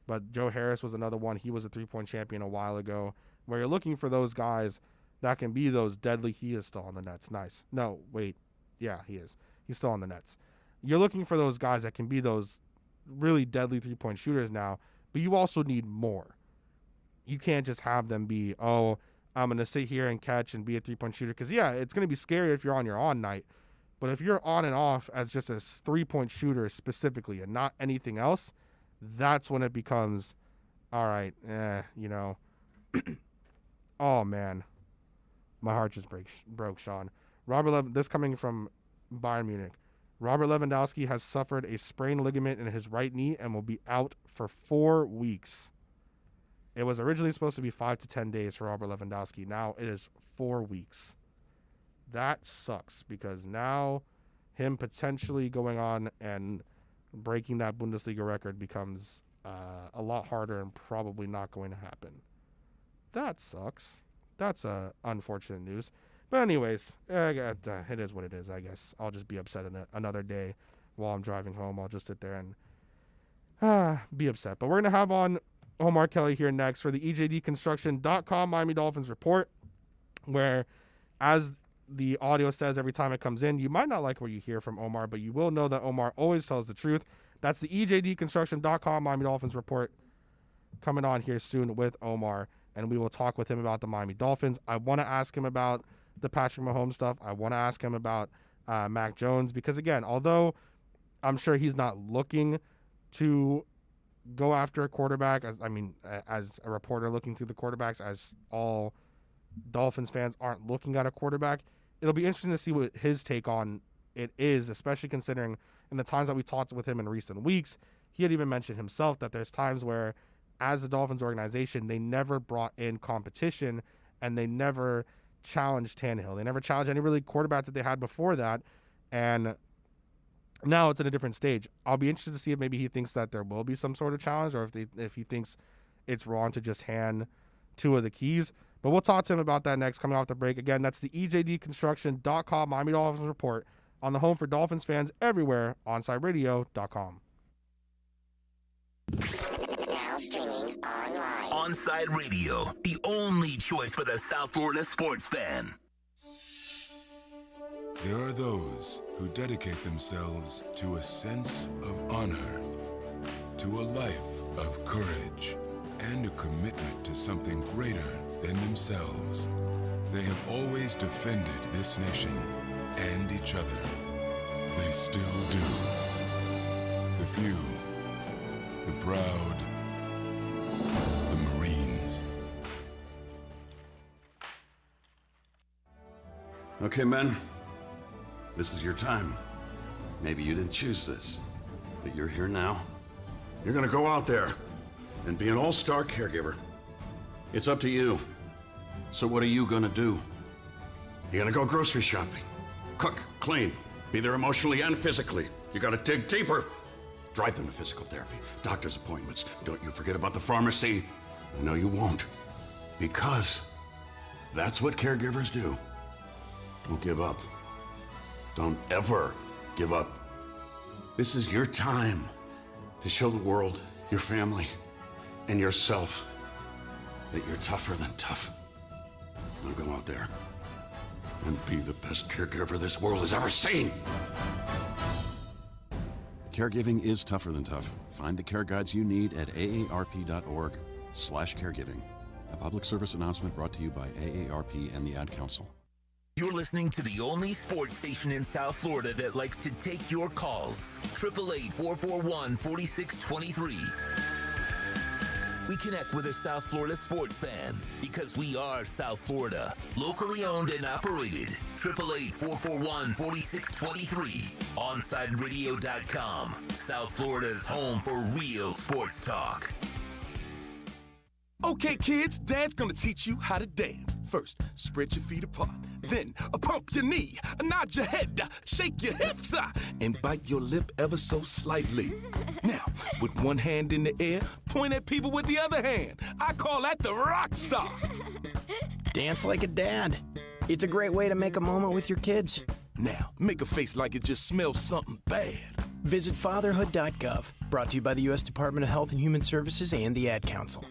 But Joe Harris was another one. He was a three-point champion a while ago, where you're looking for those guys that can be those deadly. He is still on the Nets. Nice. No, wait. Yeah, he is. He's still on the Nets. You're looking for those guys that can be those really deadly three-point shooters now, but you also need more. You can't just have them be, oh, I'm going to sit here and catch and be a three-point shooter. Because, yeah, it's going to be scary if you're on your on night. But if you're on and off as just a three-point shooter specifically and not anything else, that's when it becomes, all right, oh, man. My heart just broke, Sean. This coming from Bayern Munich. Robert Lewandowski has suffered a sprained ligament in his right knee and will be out for 4 weeks. It was originally supposed to be 5 to 10 days for Robert Lewandowski. Now it is 4 weeks. That sucks because now him potentially going on and breaking that Bundesliga record becomes a lot harder and probably not going to happen. That sucks. That's unfortunate news. But anyways, it is what it is, I guess. I'll just be upset another day while I'm driving home. I'll just sit there and be upset. But we're going to have on Omar Kelly here next for the EJDconstruction.com Miami Dolphins report, where, as the audio says every time it comes in, you might not like what you hear from Omar, but you will know that Omar always tells the truth. That's the EJDconstruction.com Miami Dolphins report coming on here soon with Omar, and we will talk with him about the Miami Dolphins. I want to ask him about the Patrick Mahomes stuff. I want to ask him about Mac Jones because, again, although I'm sure he's not looking to go after a quarterback, as a reporter looking through the quarterbacks, as all Dolphins fans aren't looking at a quarterback, it'll be interesting to see what his take on it is, especially considering in the times that we talked with him in recent weeks, he had even mentioned himself that there's times where, as the Dolphins organization, they never brought in competition and they never challenged Tannehill. They never challenged any really quarterback that they had before that, and now it's in a different stage. I'll be interested to see if maybe he thinks that there will be some sort of challenge, or if he thinks it's wrong to just hand two of the keys. But we'll talk to him about that next, coming off the break. Again, that's the EJDconstruction.com Miami Dolphins report on the home for Dolphins fans everywhere, OnsideRadio.com. Now streaming online. Onside Radio, the only choice for the South Florida sports fan. There are those who dedicate themselves to a sense of honor, to a life of courage, and a commitment to something greater than themselves. They have always defended this nation and each other. They still do. The few, the proud, the Marines. Okay, men. This is your time. Maybe you didn't choose this, but you're here now. You're gonna go out there and be an all-star caregiver. It's up to you. So what are you gonna do? You're gonna go grocery shopping, cook, clean, be there emotionally and physically. You gotta dig deeper. Drive them to physical therapy, doctor's appointments. Don't you forget about the pharmacy. No, you won't. Because that's what caregivers do. Don't give up. Don't ever give up. This is your time to show the world, your family, and yourself that you're tougher than tough. Now go out there and be the best caregiver this world has ever seen. Caregiving is tougher than tough. Find the care guides you need at aarp.org/caregiving. A public service announcement brought to you by AARP and the Ad Council. You're listening to the only sports station in South Florida that likes to take your calls. 888-441-4623. We connect with a South Florida sports fan because we are South Florida. Locally owned and operated. 888-441-4623. OnsideRadio.com. South Florida's home for real sports talk. Okay, kids, Dad's gonna teach you how to dance. First, spread your feet apart. Then, pump your knee, nod your head, shake your hips, and bite your lip ever so slightly. Now, with one hand in the air, point at people with the other hand. I call that the rock star. Dance like a dad. It's a great way to make a moment with your kids. Now, make a face like it just smells something bad. Visit fatherhood.gov. Brought to you by the U.S. Department of Health and Human Services and the Ad Council.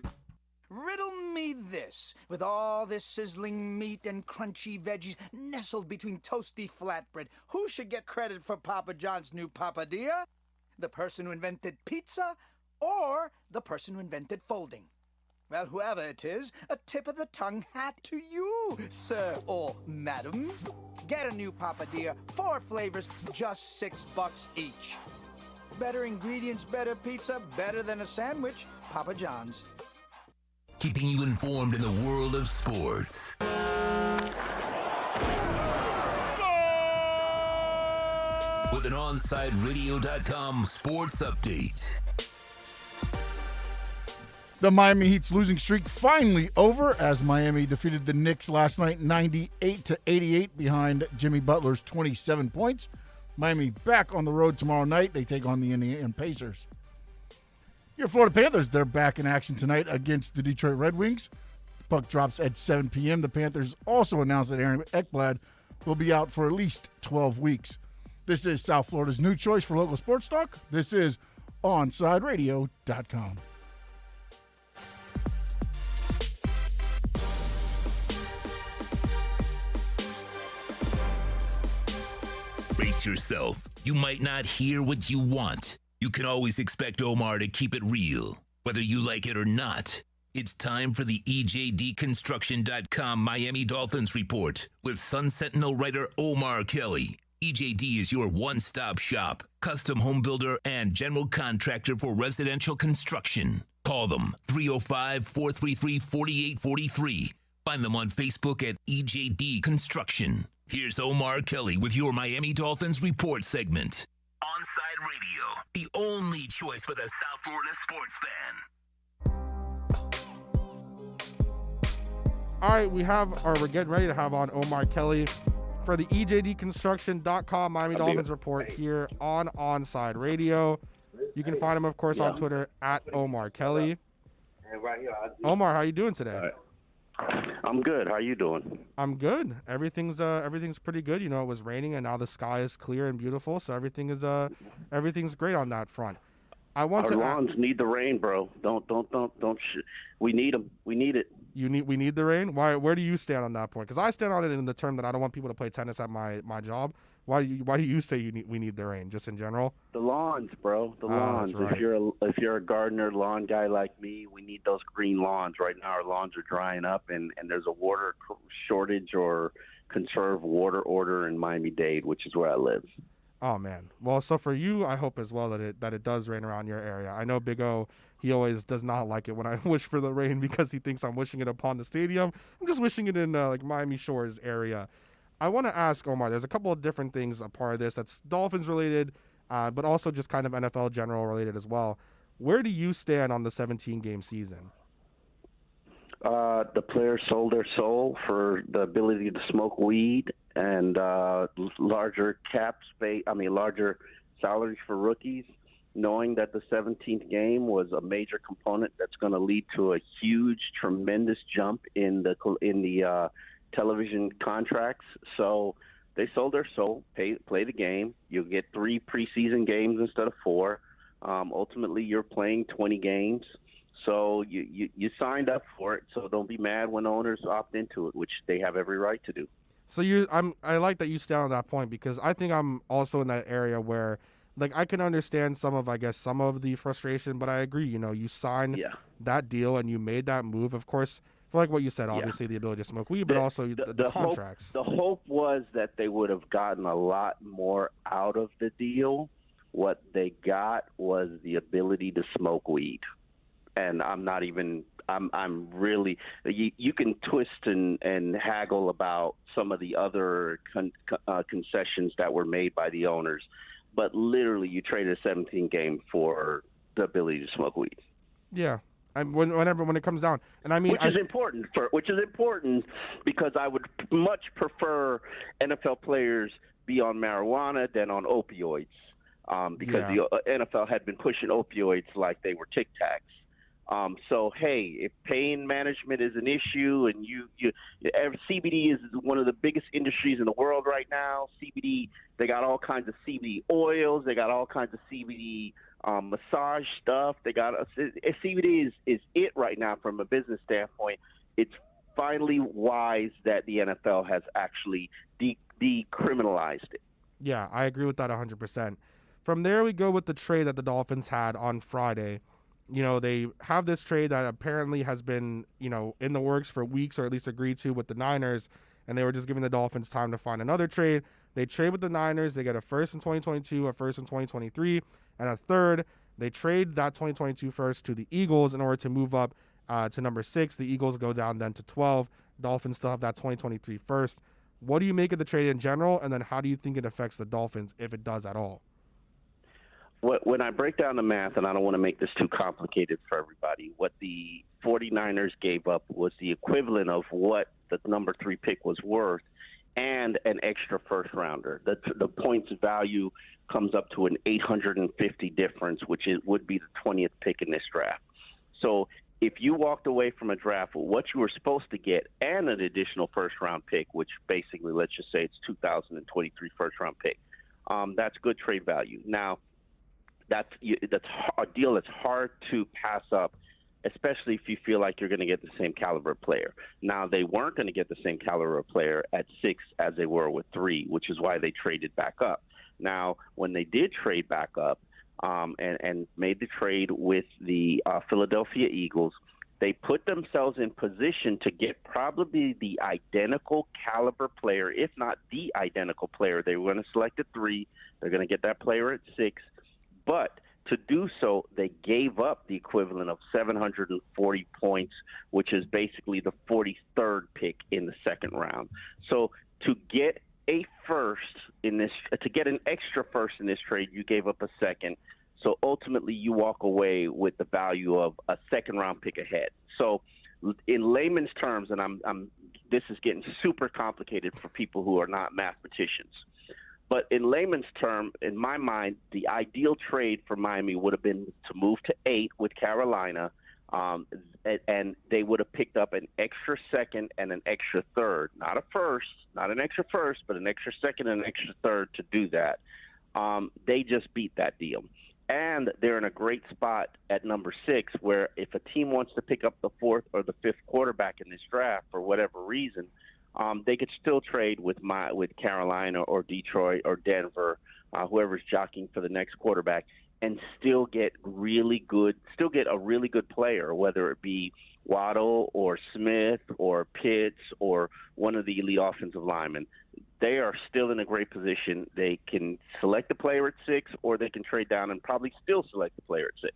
Riddle me this. With all this sizzling meat and crunchy veggies nestled between toasty flatbread, who should get credit for Papa John's new papadilla? The person who invented pizza or the person who invented folding? Well, whoever it is, a tip of the tongue hat to you, sir or madam. Get a new papadilla, 4 flavors, just $6 each. Better ingredients, better pizza, better than a sandwich. Papa John's. Keeping you informed in the world of sports. With an OnsideRadio.com sports update. The Miami Heat's losing streak finally over as Miami defeated the Knicks last night 98-88 behind Jimmy Butler's 27 points. Miami back on the road tomorrow night. They take on the Indiana Pacers. Your Florida Panthers, they're back in action tonight against the Detroit Red Wings. The puck drops at 7 p.m. The Panthers also announced that Aaron Ekblad will be out for at least 12 weeks. This is South Florida's new choice for local sports talk. This is OnsideRadio.com. Brace yourself. You might not hear what you want. You can always expect Omar to keep it real, whether you like it or not. It's time for the EJDconstruction.com Miami Dolphins report with Sun Sentinel writer Omar Kelly. EJD is your one-stop shop, custom home builder, and general contractor for residential construction. Call them 305-433-4843. Find them on Facebook at EJD Construction. Here's Omar Kelly with your Miami Dolphins report segment. Onside Radio, the only choice for the South Florida sports fan. All right, we're getting ready to have on Omar Kelly for the EJDconstruction.com Miami Dolphins report here on Onside Radio. You can find him, of course, on Twitter at Omar Kelly. Omar, how you doing today? I'm good. How you doing? I'm good. Everything's pretty good. You know, it was raining and now the sky is clear and beautiful, so everything's great on that front. Our lawns need the rain, bro. Don't. We need them. We need it. We need the rain. Why? Where do you stand on that point? Because I stand on it in the term that I don't want people to play tennis at my job. Why do you say we need the rain? Just in general? The lawns, bro. The lawns. Right. If you're a gardener, lawn guy like me, we need those green lawns. Right now, our lawns are drying up, and there's a water shortage or conserve water order in Miami-Dade, which is where I live. Oh man. Well, so for you, I hope as well that it does rain around your area. I know Big O, he always does not like it when I wish for the rain because he thinks I'm wishing it upon the stadium. I'm just wishing it in like Miami Shores area. I want to ask Omar, there's a couple of different things a part of this that's Dolphins related, but also just kind of NFL general related as well. Where do you stand on the 17-game season? The players sold their soul for the ability to smoke weed and larger larger salaries for rookies, knowing that the 17th game was a major component that's going to lead to a huge, tremendous jump in the television contracts. So they sold their soul, play the game. You'll get 3 preseason games instead of 4. Ultimately, you're playing 20 games. So you signed up for it. So don't be mad when owners opt into it, which they have every right to do. So I like that you stand on that point because I think I'm also in that area where like I can understand some of the frustration, but I agree. You know, you signed that deal and you made that move. Of course, for like what you said, obviously the ability to smoke weed, but also the contracts. The hope was that they would have gotten a lot more out of the deal. What they got was the ability to smoke weed. And I'm really, you can twist and haggle about some of the other concessions that were made by the owners, but literally you traded a 17 game for the ability to smoke weed. Yeah. When it comes down, and I mean, which is important because I would much prefer NFL players be on marijuana than on opioids, because the NFL had been pushing opioids like they were Tic Tacs. So, hey, if pain management is an issue and CBD is one of the biggest industries in the world right now. CBD, they got all kinds of CBD oils. They got all kinds of CBD massage stuff. They got CBD is it right now from a business standpoint. It's finally wise that the NFL has actually decriminalized it. Yeah, I agree with that 100%. From there, we go with the trade that the Dolphins had on Friday. They have this trade that apparently has been, in the works for weeks, or at least agreed to with the Niners, and they were just giving the Dolphins time to find another trade. They trade with the Niners. They get a first in 2022, a first in 2023, and a third. They trade that 2022 first to the Eagles in order to move up to number 6. The Eagles go down then to 12. Dolphins still have that 2023 first. What do you make of the trade in general, and then how do you think it affects the Dolphins, if it does at all? When I break down the math, and I don't want to make this too complicated for everybody, what the 49ers gave up was the equivalent of what the number 3 pick was worth and an extra first-rounder. The points value comes up to an 850 difference, which would be the 20th pick in this draft. So if you walked away from a draft with what you were supposed to get and an additional first-round pick, which basically, let's just say it's 2023 first-round pick, that's good trade value. Now, that's a deal that's hard to pass up, especially if you feel like you're going to get the same caliber player. Now, they weren't going to get the same caliber player at 6 as they were with 3, which is why they traded back up. Now, when they did trade back up and made the trade with the Philadelphia Eagles, they put themselves in position to get probably the identical caliber player, if not the identical player. They were going to select at 3. They're going to get that player at 6. But to do so, they gave up the equivalent of 740 points, which is basically the 43rd pick in the second round. So to get an extra first in this trade, you gave up a second. So ultimately, you walk away with the value of a second-round pick ahead. So in layman's terms, and this is getting super complicated for people who are not mathematicians. But in layman's term, in my mind, the ideal trade for Miami would have been to move to 8 with Carolina, and they would have picked up an extra second and an extra third. Not an extra first, but an extra second and an extra third to do that. They just beat that deal. And they're in a great spot at number 6, where if a team wants to pick up the 4th or the 5th quarterback in this draft for whatever reason, they could still trade with Carolina or Detroit or Denver, whoever's jockeying for the next quarterback, and still get a really good player, whether it be Waddle or Smith or Pitts or one of the elite offensive linemen. They are still in a great position. They can select the player at 6, or they can trade down and probably still select the player at 6.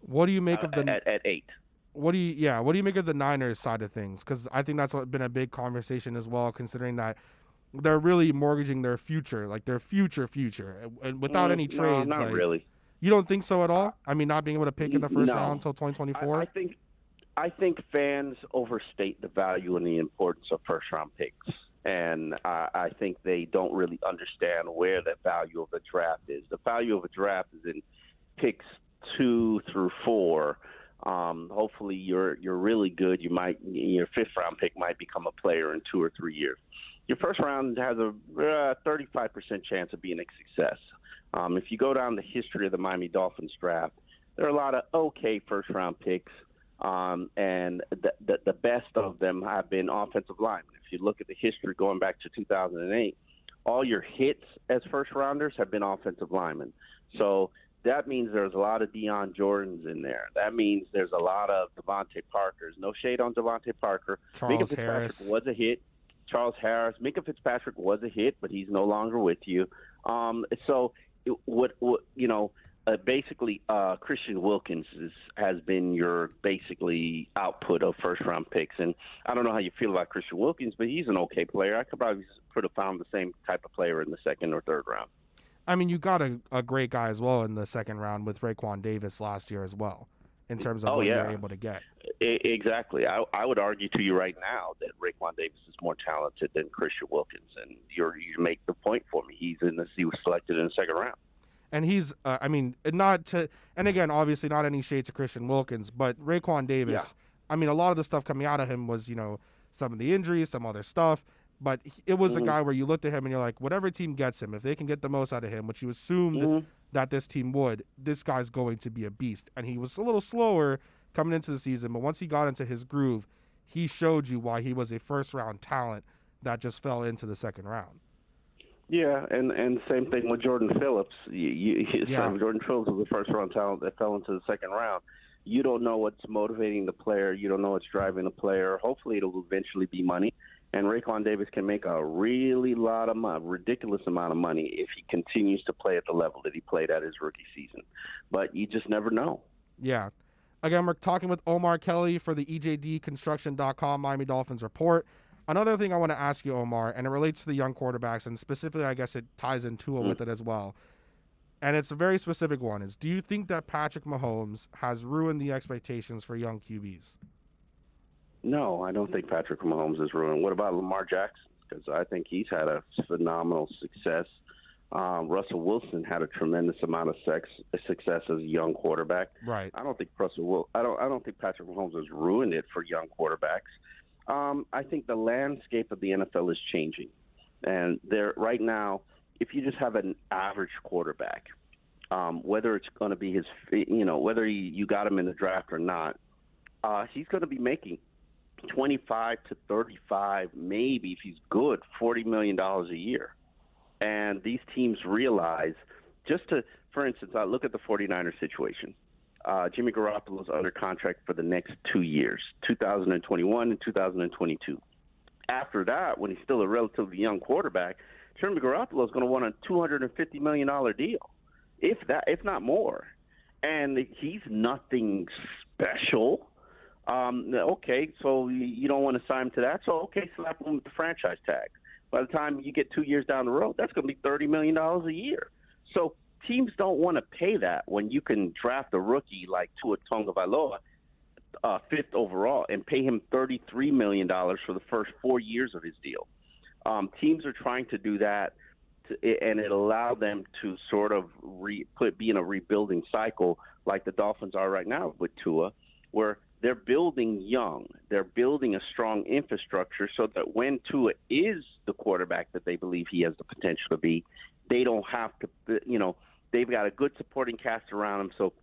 What do you make of the at 8? What do you make of the Niners side of things? Because I think that's been a big conversation as well, considering that they're really mortgaging their future, like their future, and without any trades. No, not really. You don't think so at all? I mean, not being able to pick in the first round until 2024. I think fans overstate the value and the importance of first-round picks, and I think they don't really understand where the value of a draft is. The value of a draft is in picks 2 through 4. Hopefully you're really good. Your 5th round pick might become a player in 2 or 3 years. Your first round has a 35% chance of being a success. If you go down the history of the Miami Dolphins draft, there are a lot of okay first round picks, and the best of them have been offensive linemen. If you look at the history going back to 2008, all your hits as first rounders have been offensive linemen. So that means there's a lot of Deion Jordans in there. That means there's a lot of Devontae Parkers. No shade on Devontae Parker. Charles Harris was a hit. Charles Harris. Minka Fitzpatrick was a hit, but he's no longer with you. Basically, Christian Wilkins has been your basically output of first-round picks. And I don't know how you feel about Christian Wilkins, but he's an okay player. I could probably have found the same type of player in the 2nd or 3rd round. I mean, you got a great guy as well in the 2nd round with Raekwon Davis last year as well, in terms of what you were able to get. Exactly. I would argue to you right now that Raekwon Davis is more talented than Christian Wilkins, and you make the point for me. He was selected in the 2nd round. And he's, I mean, not to, and again, obviously not any shades of Christian Wilkins, but Raekwon Davis, I mean, a lot of the stuff coming out of him was, some of the injuries, some other stuff, but it was a guy where you looked at him and you're like, whatever team gets him, if they can get the most out of him, which you assumed that this team would, this guy's going to be a beast. And he was a little slower coming into the season, but once he got into his groove, he showed you why he was a first-round talent that just fell into the second round. Yeah, and same thing with Jordan Phillips. Jordan Phillips was a first-round talent that fell into the second round. You don't know what's motivating the player. You don't know what's driving the player. Hopefully it'll eventually be money. And Raekwon Davis can make a ridiculous amount of money if he continues to play at the level that he played at his rookie season. But you just never know. Yeah. Again, we're talking with Omar Kelly for the EJDconstruction.com Miami Dolphins report. Another thing I want to ask you, Omar, and it relates to the young quarterbacks, and specifically I guess it ties in Tua with it as well. And it's a very specific one, is do you think that Patrick Mahomes has ruined the expectations for young QBs? No, I don't think Patrick Mahomes is ruined. What about Lamar Jackson? Because I think he's had a phenomenal success. Russell Wilson had a tremendous amount of success as a young quarterback. Right. I don't think I don't think Patrick Mahomes has ruined it for young quarterbacks. I think the landscape of the NFL is changing, and there right now, if you just have an average quarterback, whether it's going to be his, whether you got him in the draft or not, he's going to be making 25 to 35, maybe if he's good, $40 million a year. And these teams realize, for instance, I look at the 49ers situation. Jimmy Garoppolo's under contract for the next 2 years, 2021 and 2022. After that, when he's still a relatively young quarterback, Jimmy Garoppolo is going to want a $250 million deal, if not more. And he's nothing special. Okay, so you don't want to sign him to that. So, okay, slap him with the franchise tag. By the time you get 2 years down the road, that's going to be $30 million a year. So teams don't want to pay that when you can draft a rookie like Tua Tagovailoa, fifth overall, and pay him $33 million for the first 4 years of his deal. Teams are trying to do that, and it allowed them to sort of be in a rebuilding cycle like the Dolphins are right now with Tua, where they're building young. They're building a strong infrastructure so that when Tua is the quarterback that they believe he has the potential to be, they don't have to, they've got a good supporting cast around him so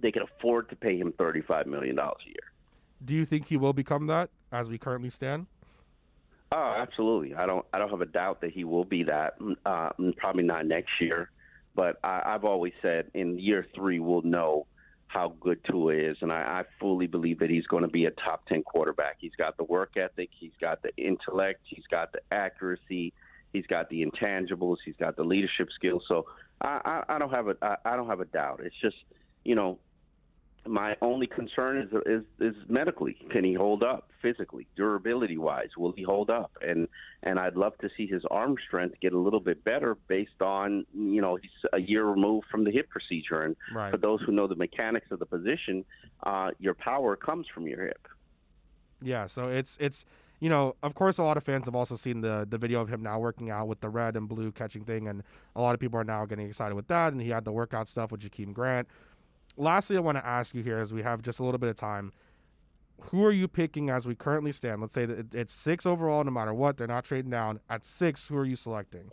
they can afford to pay him $35 million a year. Do you think he will become that as we currently stand? Oh, absolutely. I don't have a doubt that he will be that. Probably not next year, but I've always said in year 3 we'll know how good Tua is, and I fully believe that he's going to be a top 10 quarterback. He's got the work ethic, he's got the intellect, he's got the accuracy, he's got the intangibles, he's got the leadership skills. So I don't have a doubt. It's just, my only concern is medically. Can he hold up physically, durability wise? Will he hold up? And I'd love to see his arm strength get a little bit better based on, he's a year removed from the hip procedure. And right. For those who know the mechanics of the position, your power comes from your hip. Yeah. So it's, of course, a lot of fans have also seen the video of him now working out with the red and blue catching thing. And a lot of people are now getting excited with that. And he had the workout stuff with Jakeem Grant. Lastly, I want to ask you here, as we have just a little bit of time, who are you picking as we currently stand? Let's say that it's 6 overall, no matter what. They're not trading down. At 6, who are you selecting?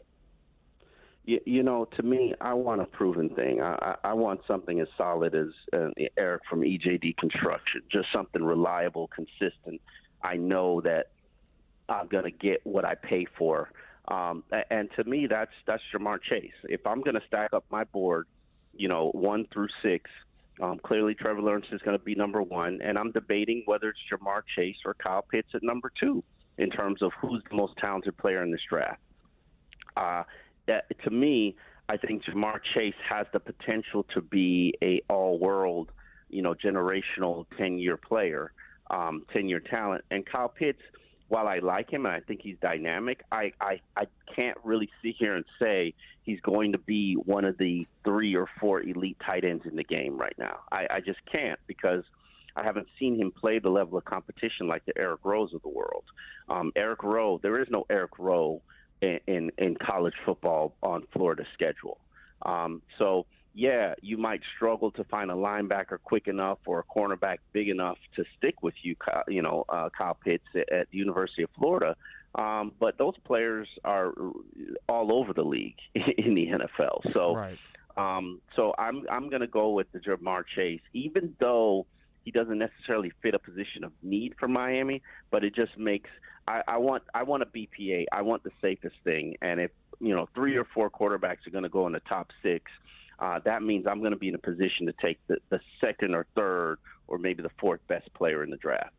To me, I want a proven thing. I want something as solid as Eric from EJD Construction, just something reliable, consistent. I know that I'm going to get what I pay for. And to me, that's Jamar Chase. If I'm going to stack up my board, 1 through 6, clearly Trevor Lawrence is going to be number 1, and I'm debating whether it's Jamar Chase or Kyle Pitts at number 2 in terms of who's the most talented player in this draft. To me, I think Jamar Chase has the potential to be a all-world, generational 10-year player, 10-year talent. And Kyle Pitts, while I like him and I think he's dynamic, I can't really sit here and say he's going to be one of the 3 or 4 elite tight ends in the game right now. I just can't, because I haven't seen him play the level of competition like the Eric Rowe's of the world. Eric Rowe, there is no Eric Rowe in college football on Florida's schedule. So yeah, you might struggle to find a linebacker quick enough or a cornerback big enough to stick with you, Kyle Pitts at the University of Florida. But those players are all over the league in the NFL. So, right. So I'm going to go with the Jamar Chase, even though he doesn't necessarily fit a position of need for Miami. But it just makes I want a BPA. I want the safest thing. And if 3 or 4 quarterbacks are going to go in the top 6. That means I'm going to be in a position to take the second or third or maybe the 4th best player in the draft.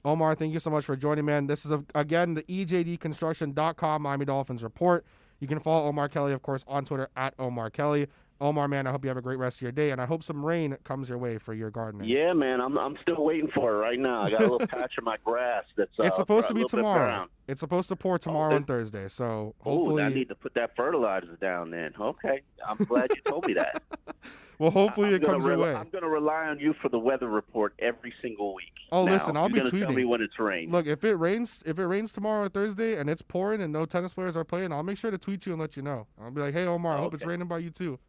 Omar, thank you so much for joining, man. This is, again, the EJDconstruction.com Miami Dolphins report. You can follow Omar Kelly, of course, on Twitter at Omar Kelly. Omar, man, I hope you have a great rest of your day, and I hope some rain comes your way for your gardening. Yeah, man, I'm still waiting for it right now. I got a little patch of my grass that's it's supposed to be tomorrow. It's supposed to pour tomorrow and Thursday, so hopefully. I need to put that fertilizer down then. Okay, I'm glad you told me that. Well, hopefully it comes your way. I'm going to rely on you for the weather report every single week. Oh, now, listen, I'll be tweeting. Tell me when it's rained. Look, if it rains tomorrow or Thursday and it's pouring and no tennis players are playing, I'll make sure to tweet you and let you know. I'll be like, hey, Omar, I hope it's raining by you too.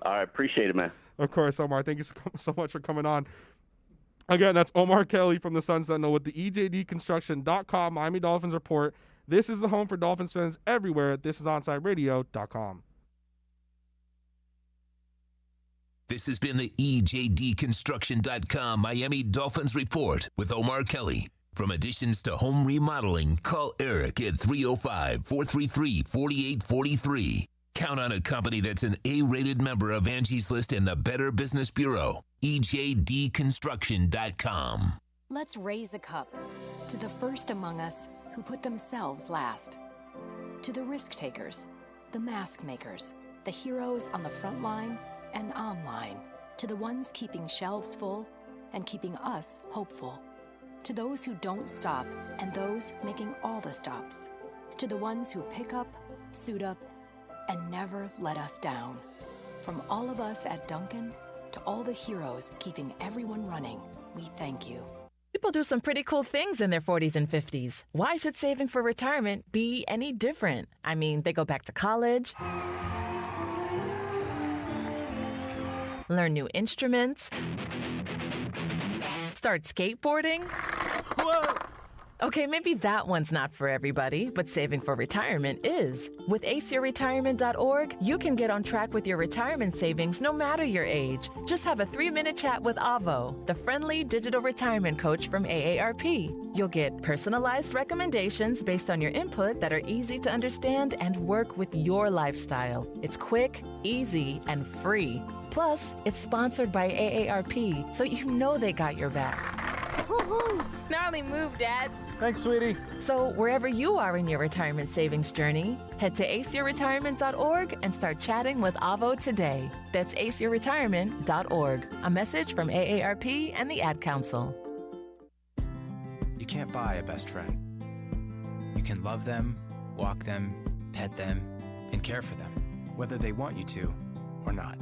All right, appreciate it, man. Of course, Omar. Thank you so much for coming on. Again, that's Omar Kelly from the Sun Sentinel with the EJDconstruction.com Miami Dolphins report. This is the home for Dolphins fans everywhere. This is OnsideRadio.com. This has been the EJDconstruction.com Miami Dolphins report with Omar Kelly. From additions to home remodeling, call Eric at 305-433-4843. Count on a company that's an A-rated member of Angie's List and the Better Business Bureau. EJDconstruction.com. Let's raise a cup to the first among us who put themselves last. To the risk takers, the mask makers, the heroes on the front line and online. To the ones keeping shelves full and keeping us hopeful. To those who don't stop and those making all the stops. To the ones who pick up, suit up, and never let us down. From all of us at Duncan to all the heroes keeping everyone running, we thank you. People do some pretty cool things in their 40s and 50s. Why should saving for retirement be any different? I mean, they go back to college, learn new instruments, start skateboarding. Whoa! Okay, maybe that one's not for everybody, but saving for retirement is. With aceyourretirement.org, you can get on track with your retirement savings no matter your age. Just have a 3-minute chat with Avo, the friendly digital retirement coach from AARP. You'll get personalized recommendations based on your input that are easy to understand and work with your lifestyle. It's quick, easy, and free. Plus, it's sponsored by AARP, so you know they got your back. Gnarly move, Dad. Thanks, sweetie. So wherever you are in your retirement savings journey, head to aceyourretirement.org and start chatting with Avo today. That's aceyourretirement.org. A message from AARP and the Ad Council. You can't buy a best friend. You can love them, walk them, pet them, and care for them, whether they want you to or not.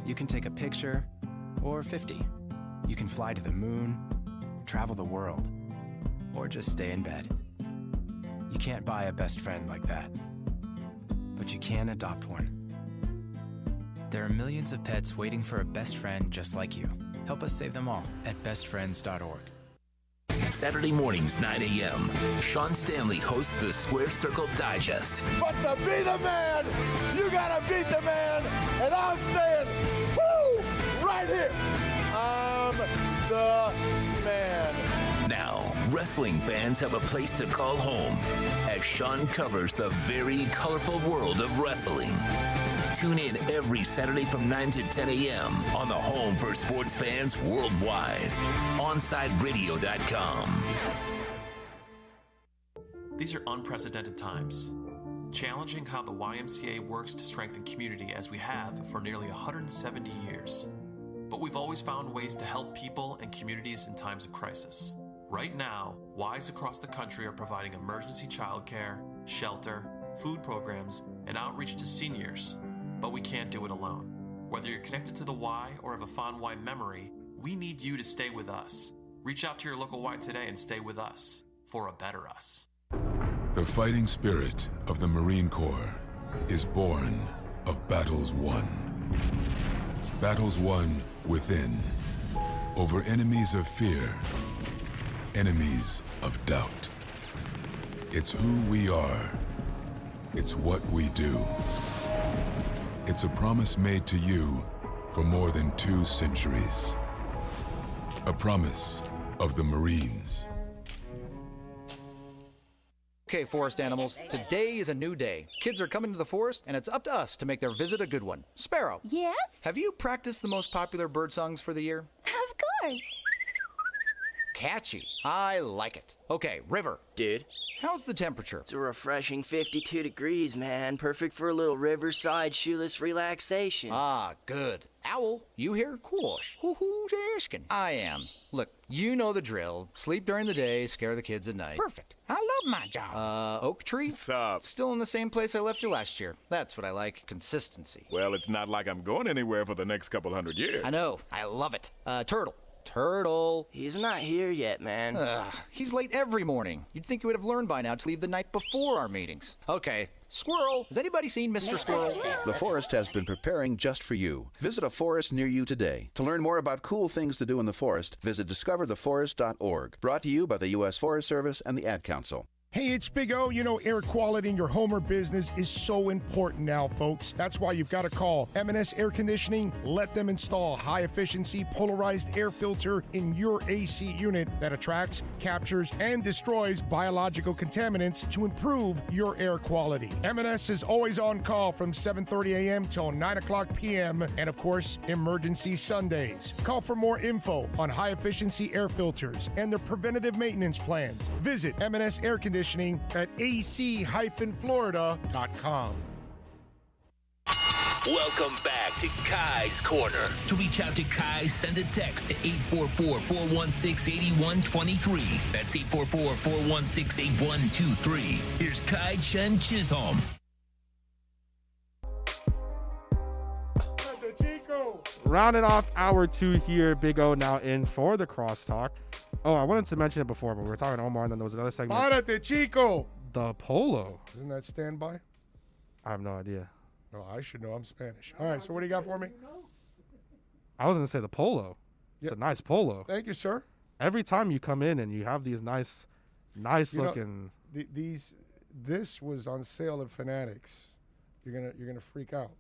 You can take a picture or 50. You can fly to the moon, travel the world, or just stay in bed. You can't buy a best friend like that, but you can adopt one. There are millions of pets waiting for a best friend just like you. Help us save them all at bestfriends.org. Saturday mornings, 9 a.m., Sean Stanley hosts the Square Circle Digest. But to be the man, you gotta beat the man, and I'm saying, woo, right here, I'm the man. Now, wrestling fans have a place to call home as Sean covers the very colorful world of wrestling. Tune in every Saturday from 9 to 10 a.m. on the home for sports fans worldwide, OnsideRadio.com. These are unprecedented times, challenging how the YMCA works to strengthen community as we have for nearly 170 years. But we've always found ways to help people and communities in times of crisis. Right now, Ys across the country are providing emergency childcare, shelter, food programs, and outreach to seniors. But we can't do it alone. Whether you're connected to the Y or have a fond Y memory, we need you to stay with us. Reach out to your local Y today and stay with us for a better us. The fighting spirit of the Marine Corps is born of battles won. Battles won within, over enemies of fear, enemies of doubt. It's who we are. It's what we do. It's a promise made to you for more than 2 centuries. A promise of the Marines. Okay, forest animals, today is a new day. Kids are coming to the forest, and it's up to us to make their visit a good one. Sparrow. Yes? Have you practiced the most popular bird songs for the year? Of course. Catchy. I like it. Okay, River. Dude. How's the temperature? It's a refreshing 52 degrees, man. Perfect for a little riverside shoeless relaxation. Ah, good. Owl, you here? Course. Who's asking? I am. Look, you know the drill. Sleep during the day, scare the kids at night. Perfect. I love my job. Oak Tree? What's up? Still in the same place I left you last year. That's what I like. Consistency. Well, it's not like I'm going anywhere for the next couple hundred years. I know. I love it. Turtle. Turtle. He's not here yet, man. He's late every morning. You'd think he would have learned by now to leave the night before our meetings. Okay. Squirrel. Has anybody seen Mr. Squirrel? The forest has been preparing just for you. Visit a forest near you today. To learn more about cool things to do in the forest, visit discovertheforest.org. Brought to you by the U.S. Forest Service and the Ad Council. Hey, it's Big O. You know, air quality in your home or business is so important now, folks. That's why you've got to call M&S Air Conditioning. Let them install high-efficiency polarized air filter in your AC unit that attracts, captures, and destroys biological contaminants to improve your air quality. M&S is always on call from 7:30 a.m. till 9 o'clock p.m. and, of course, emergency Sundays. Call for more info on high-efficiency air filters and their preventative maintenance plans. Visit M&S Air Conditioning at ac-florida.com. Welcome back to Kai's Corner. To reach out to Kai, send a text to 844-416-8123. That's 844-416-8123. Here's Kai Chen Chisholm. Rounding off hour 2 here, Big O now in for the crosstalk. Oh, I wanted to mention it before, but we were talking to Omar, and then there was another segment. Párate, chico. The polo. Isn't that standby? I have no idea. No, I should know. I'm Spanish. All right, so what do you got for me? I was going to say the polo. It's a nice polo. Thank you, sir. Every time you come in and you have these nice looking. This was on sale at Fanatics. You're gonna freak out.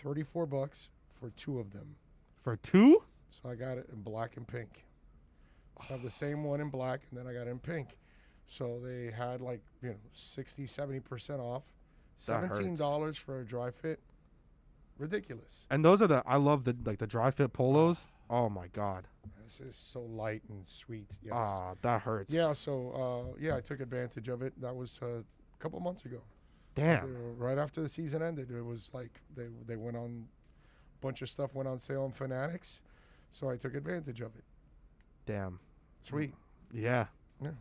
$34 for 2 of them. For 2? So I got it in black and pink. So I have the same one in black, and then I got it in pink. So they had 60, 70% off. $17 for a dry fit. Ridiculous. And those are I love the dry fit polos. Oh my God. This is so light and sweet. Yes. Ah, that hurts. Yeah, so I took advantage of it. That was a couple months ago. Damn. Right after the season ended, it was like they went on, a bunch of stuff went on sale on Fanatics, so I took advantage of it. Damn. Sweet. Yeah.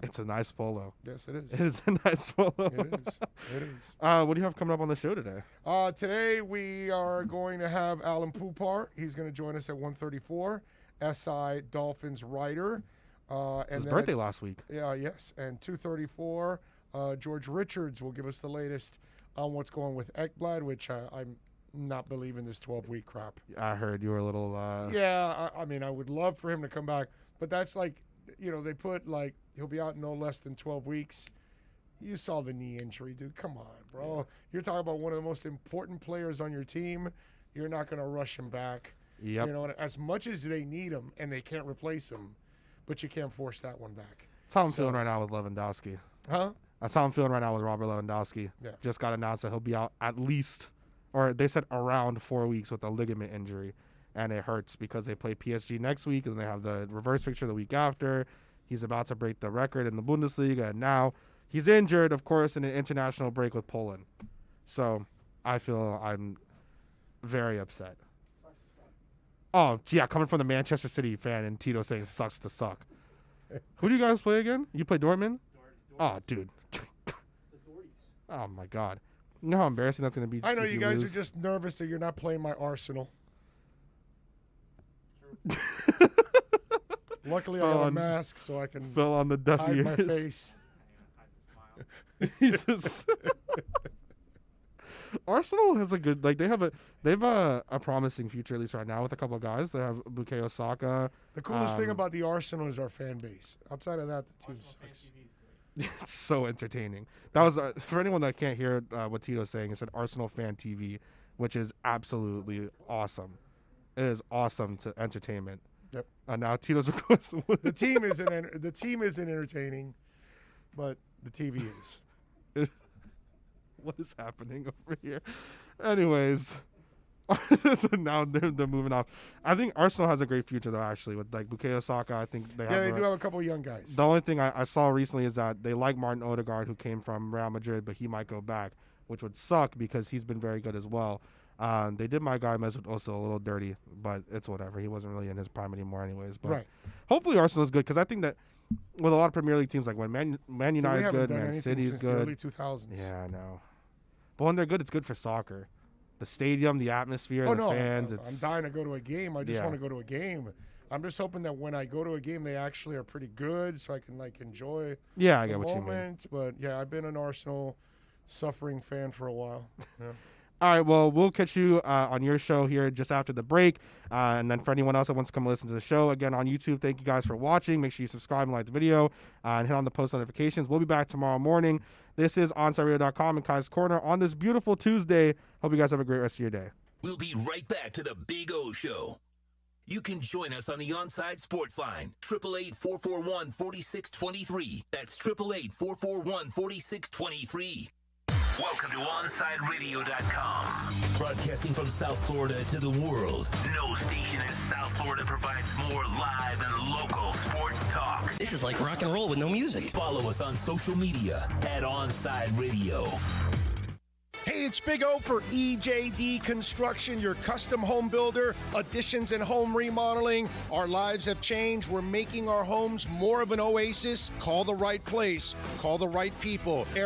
It's a nice polo. Yes, it is. It is a nice polo. It is. It is. What do you have coming up on the show today? Today we are going to have Alan Poupar. He's going to join us at 1:34. SI Dolphins writer. His birthday last week. Yeah, yes. And 2:34, George Richards will give us the latest on what's going with Ekblad, which I'm not believing this 12-week crap. I heard you were a little. Yeah, I mean, I would love for him to come back, but that's they put he'll be out no less than 12 weeks. You saw the knee injury, dude. Come on, bro. Yeah. You're talking about one of the most important players on your team. You're not going to rush him back. Yep. As much as they need him and they can't replace him, but you can't force that one back. That's how I'm feeling right now with Lewandowski. Huh? That's how I'm feeling right now with Robert Lewandowski. Yeah. Just got announced that he'll be out at least, or they said around 4 weeks with a ligament injury. And it hurts because they play PSG next week and they have the reverse fixture the week after. He's about to break the record in the Bundesliga, and now he's injured, of course, in an international break with Poland. So I feel I'm very upset. Oh, yeah, coming from the Manchester City fan and Tito saying sucks to suck. Who do you guys play again? You play Dortmund? Oh, dude. Oh, my God. You know how embarrassing that's going to be? I know you guys are just nervous that you're not playing my Arsenal. Luckily, I got a mask so I can fell on the deaf hide ears. my face. Jesus. Arsenal has a good they have a promising future, at least right now, with a couple of guys. They have Bukayo Saka. The coolest thing about the Arsenal is our fan base. Outside of that, the team sucks. It's so entertaining. That was for anyone that can't hear what Tito's saying. It said Arsenal Fan TV, which is absolutely awesome. It is awesome to entertainment. Yep. Now Tito's, of course. The team isn't entertaining, but the TV is. What is happening over here? Anyways, so now they're moving off. I think Arsenal has a great future though. Actually, with Bukayo Saka, I think they do have a couple of young guys. The only thing I saw recently is that they like Martin Odegaard, who came from Real Madrid, but he might go back, which would suck because he's been very good as well. They did my guy Mesut Ozil a little dirty, but it's whatever. He wasn't really in his prime anymore anyways. But hopefully Arsenal is good because I think that with a lot of Premier League teams, like when Man United is good, Man City is good. The early 2000s. Yeah, I know. But when they're good, it's good for soccer. The stadium, the atmosphere, fans. I'm dying to go to a game. I just want to go to a game. I'm just hoping that when I go to a game, they actually are pretty good, so I can enjoy. Yeah, I the get what moment. You mean. But yeah, I've been an Arsenal suffering fan for a while. Yeah. All right, well, we'll catch you on your show here just after the break. And then for anyone else that wants to come listen to the show, again, on YouTube, thank you guys for watching. Make sure you subscribe and like the video and hit on the post notifications. We'll be back tomorrow morning. This is OnsideRadio.com and Kai's Corner on this beautiful Tuesday. Hope you guys have a great rest of your day. We'll be right back to the Big O Show. You can join us on the Onside Sports Line, 888-441-4623. That's 888-441-4623. Welcome to OnsideRadio.com. Broadcasting from South Florida to the world. No station in South Florida provides more live and local sports talk. This is like rock and roll with no music. Follow us on social media at Onside Radio. Hey, it's Big O for EJD Construction, your custom home builder, additions and home remodeling. Our lives have changed. We're making our homes more of an oasis. Call the right place. Call the right people.